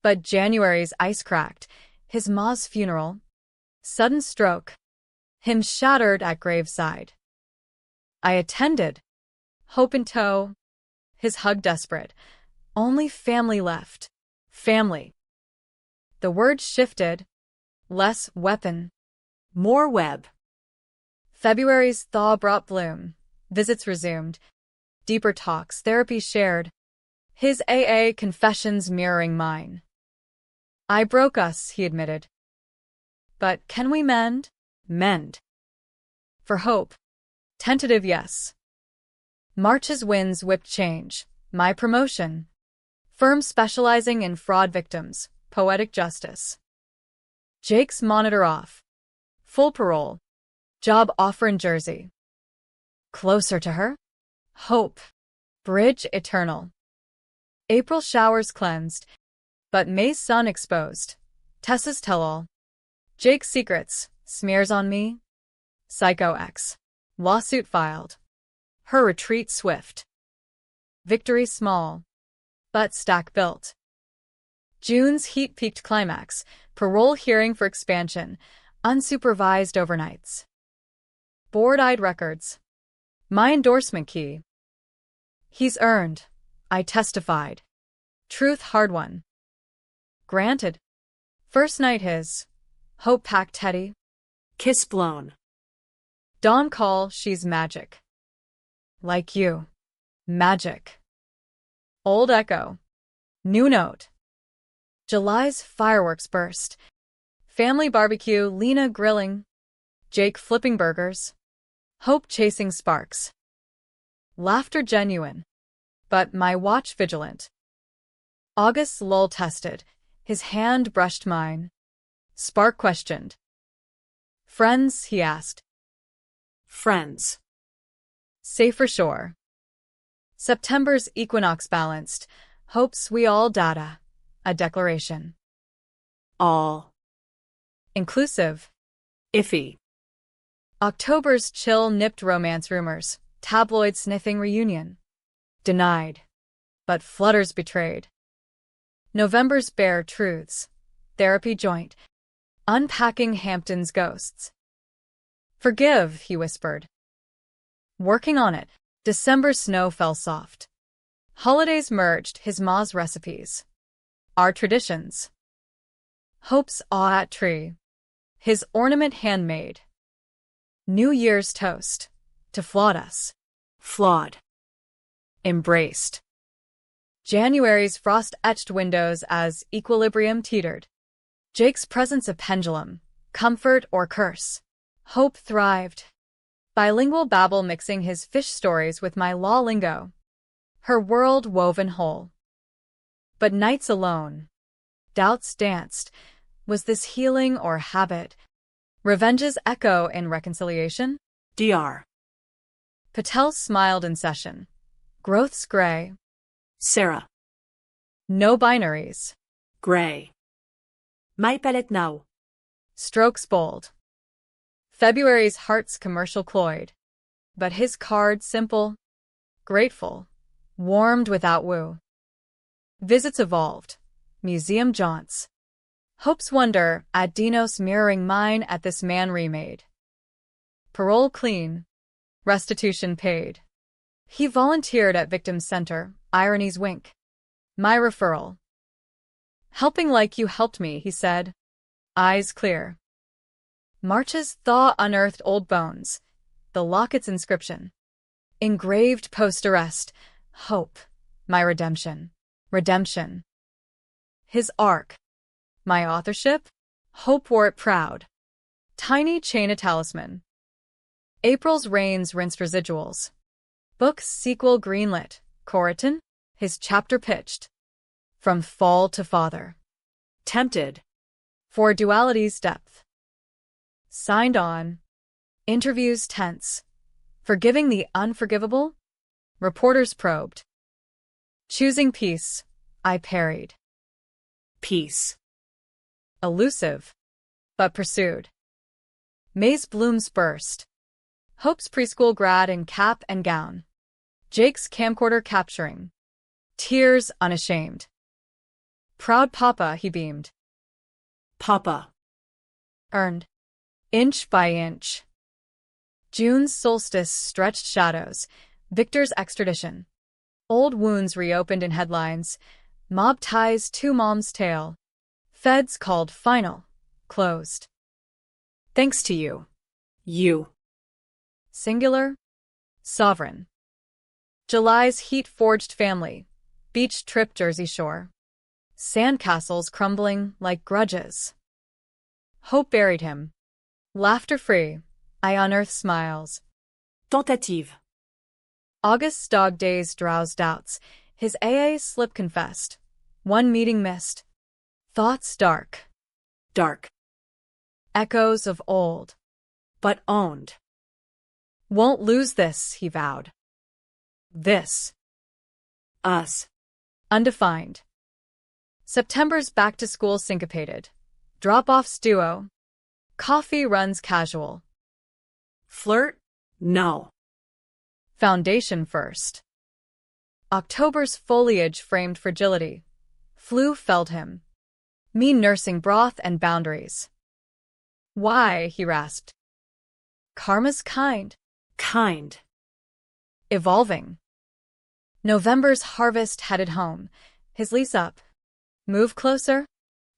But January's ice cracked. His ma's funeral. Sudden stroke. Him shattered at graveside. I attended. Hope in tow. His hug desperate. Only family left. Family. The words shifted. Less weapon. More web. February's thaw brought bloom. Visits resumed. Deeper talks, therapy shared. His AA confessions mirroring mine. I broke us, he admitted. But can we mend? Mend. For Hope. Tentative yes. March's winds whipped change. My promotion. Firm specializing in fraud victims. Poetic justice. Jake's monitor off. Full parole. Job offer in Jersey. Closer to her? Hope. Bridge eternal. April showers cleansed. But May's sun exposed. Tessa's tell-all. Jake's secrets. Smears on me. Psycho X. Lawsuit filed. Her retreat swift. Victory small. But stack built. June's heat-peaked climax. Parole hearing for expansion. Unsupervised overnights. Bored-eyed records. My endorsement key. He's earned. I testified. Truth hard won. Granted. First night his. Hope packed Teddy. Kiss blown. Dawn call, she's magic. Like you. Magic. Old echo. New note. July's fireworks burst. Family barbecue, Lena grilling. Jake flipping burgers. Hope chasing sparks. Laughter genuine. But my watch vigilant. August's lull tested. His hand brushed mine. Spark questioned. Friends, he asked. Friends. Safer shore. September's equinox balanced. Hopes we all data. A declaration. All. Inclusive. Iffy. October's chill-nipped romance rumors, tabloid-sniffing reunion. Denied. But flutters betrayed. November's bare truths. Therapy joint. Unpacking Hampton's ghosts. Forgive, he whispered. Working on it. December's snow fell soft. Holidays merged his ma's recipes. Our traditions. Hope's awe-at tree. His ornament handmade. New Year's toast. To flawed us. Flawed. Embraced. January's frost-etched windows as equilibrium teetered. Jake's presence a pendulum, comfort or curse. Hope thrived. Bilingual babble mixing his fish stories with my law lingo. Her world woven whole. But nights alone. Doubts danced. Was this healing or habit? Revenge's echo in reconciliation? Dr. Patel smiled in session. Growth's gray. Sarah. No binaries. Gray. My palette now. Strokes bold. February's heart's commercial cloyed. But his card simple. Grateful. Warmed without woo. Visits evolved. Museum jaunts. Hope's wonder at Dinos mirroring mine at this man remade. Parole clean. Restitution paid. He volunteered at Victim Center, irony's wink. My referral. Helping like you helped me, he said. Eyes clear. March's thaw unearthed old bones. The locket's inscription. Engraved post-arrest. Hope. My redemption. Redemption. His arc. My authorship? Hope wore it proud. Tiny chain a talisman. April's rains rinsed residuals. Book's sequel greenlit. Corriton? His chapter pitched. From fall to father. Tempted. For duality's depth. Signed on. Interviews tense. Forgiving the unforgivable? Reporters probed. Choosing peace, I parried. Peace. Elusive, but pursued. May's blooms burst. Hope's preschool grad in cap and gown. Jake's camcorder capturing. Tears unashamed. Proud papa, he beamed. Papa. Earned. Inch by inch. June's solstice stretched shadows. Victor's extradition. Old wounds reopened in headlines. Mob ties to mom's tale. Feds called final. Closed. Thanks to you. You. Singular. Sovereign. July's heat-forged family. Beach trip Jersey Shore. Sandcastles crumbling like grudges. Hope buried him. Laughter-free. I unearthed smiles. Tentative. August's dog days drowsed doubts. His AA slip confessed. One meeting missed. Thoughts dark. Dark. Echoes of old. But owned. Won't lose this, he vowed. This. Us. Undefined. September's back-to-school syncopated. Drop-offs duo. Coffee runs casual. Flirt? No. Foundation first. October's foliage framed fragility. Flu felled him. Me nursing broth and boundaries. Why, he rasped. Karma's kind. Kind. Evolving. November's harvest headed home. His lease up. Move closer?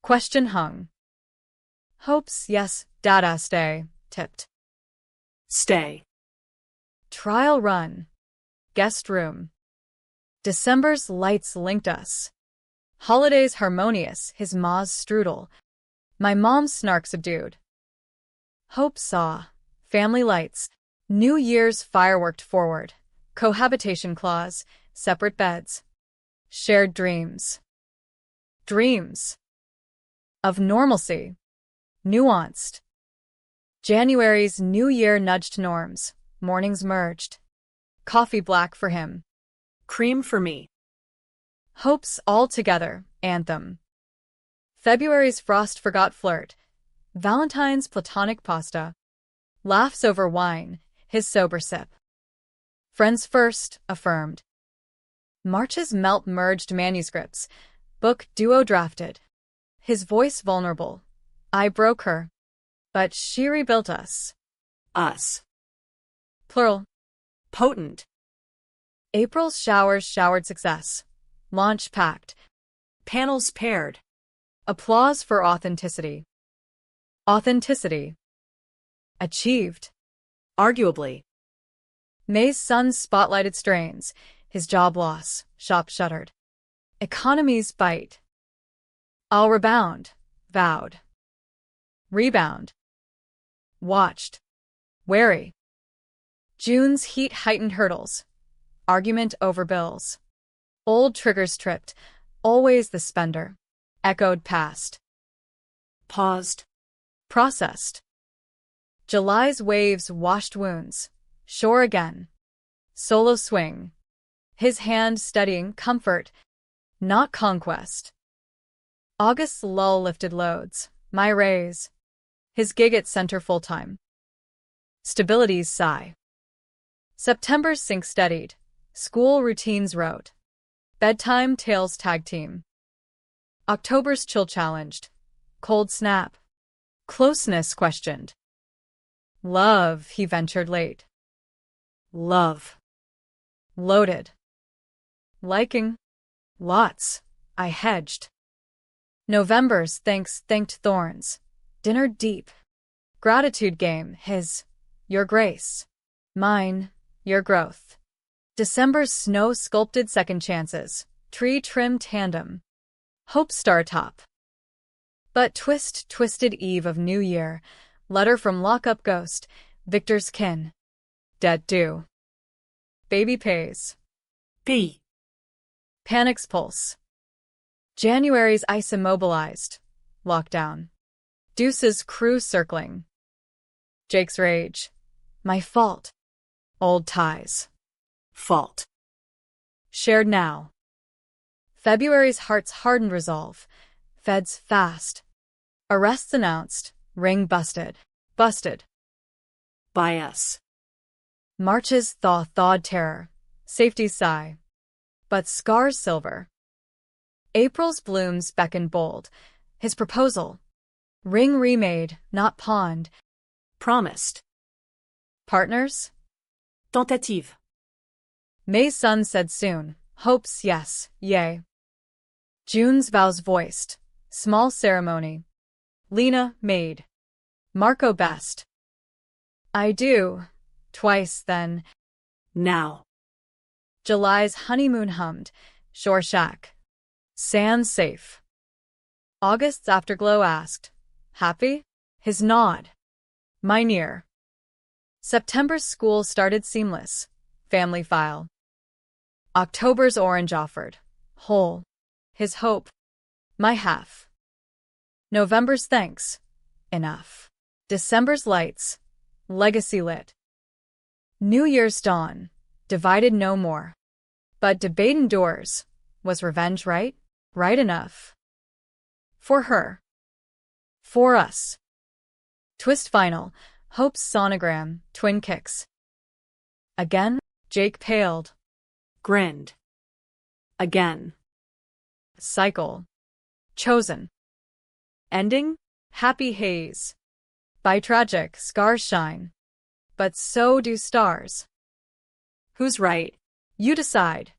Question hung. Hope's yes, dada stay, tipped. Stay. Trial run. Guest room. December's lights linked us. Holidays harmonious, his ma's strudel. My mom's snark subdued. Hope saw. Family lights. New Year's fireworked forward. Cohabitation clause. Separate beds. Shared dreams. Dreams. Of normalcy. Nuanced. January's New Year nudged norms. Mornings merged. Coffee black for him. Cream for me. Hope's all together, anthem. February's frost forgot flirt. Valentine's platonic pasta. Laughs over wine, his sober sip. Friends first, affirmed. March's melt merged manuscripts, book duo drafted. His voice vulnerable. I broke her. But she rebuilt us. Us. Plural. Potent. April's showers showered success. Launch packed. Panels paired. Applause for authenticity. Authenticity. Achieved. Arguably. May's son's spotlighted strains. His job loss. Shop shuttered. Economies bite. I'll rebound. Vowed. Rebound. Watched. Wary. June's heat heightened hurdles. Argument over bills. Old triggers tripped. Always the spender. Echoed past. Paused. Processed. July's waves washed wounds. Shore again. Solo swing. His hand steadying comfort, not conquest. August's lull lifted loads. My raise. His gig at center full-time. Stability's sigh. September's sync steadied. School routines wrote. Bedtime tales tag team. October's chill challenged. Cold snap. Closeness questioned. Love, he ventured late. Love. Loaded. Liking. Lots. I hedged. November's thanks thanked thorns. Dinner deep. Gratitude game, his. Your grace. Mine. Your growth. December's snow sculpted second chances. Tree trim tandem. Hope star top. But twisted eve of New Year. Letter from lockup ghost. Victor's kin. Debt due. Baby pays. P. Panic's pulse. January's ice immobilized. Lockdown. Deuce's crew circling. Jake's rage. My fault. Old ties. Fault. Shared now. February's heart's hardened resolve. Feds fast. Arrests announced. Ring busted. Busted. By us. March's thawed terror. Safety's sigh. But scars silver. April's blooms beckon bold. His proposal. Ring remade, not pawned. Promised. Partners? Tentative. May's son said soon. Hopes yes, yea. June's vows voiced. Small ceremony. Lena, maid. Marco best. I do. Twice then. Now. July's honeymoon hummed. Shore shack. Sand safe. August's afterglow asked. Happy? His nod. My near. September's school started seamless. Family file. October's orange offered. Whole. His hope. My half. November's thanks. Enough. December's lights. Legacy lit. New Year's dawn. Divided no more. But debate endures. Was revenge right? Right enough. For her. For us. Twist final. Hope's sonogram. Twin kicks. Again, Jake paled. Grinned. Again. Cycle. Chosen. Ending? Happy haze. By tragic, scars shine. But so do stars. Who's right? You decide.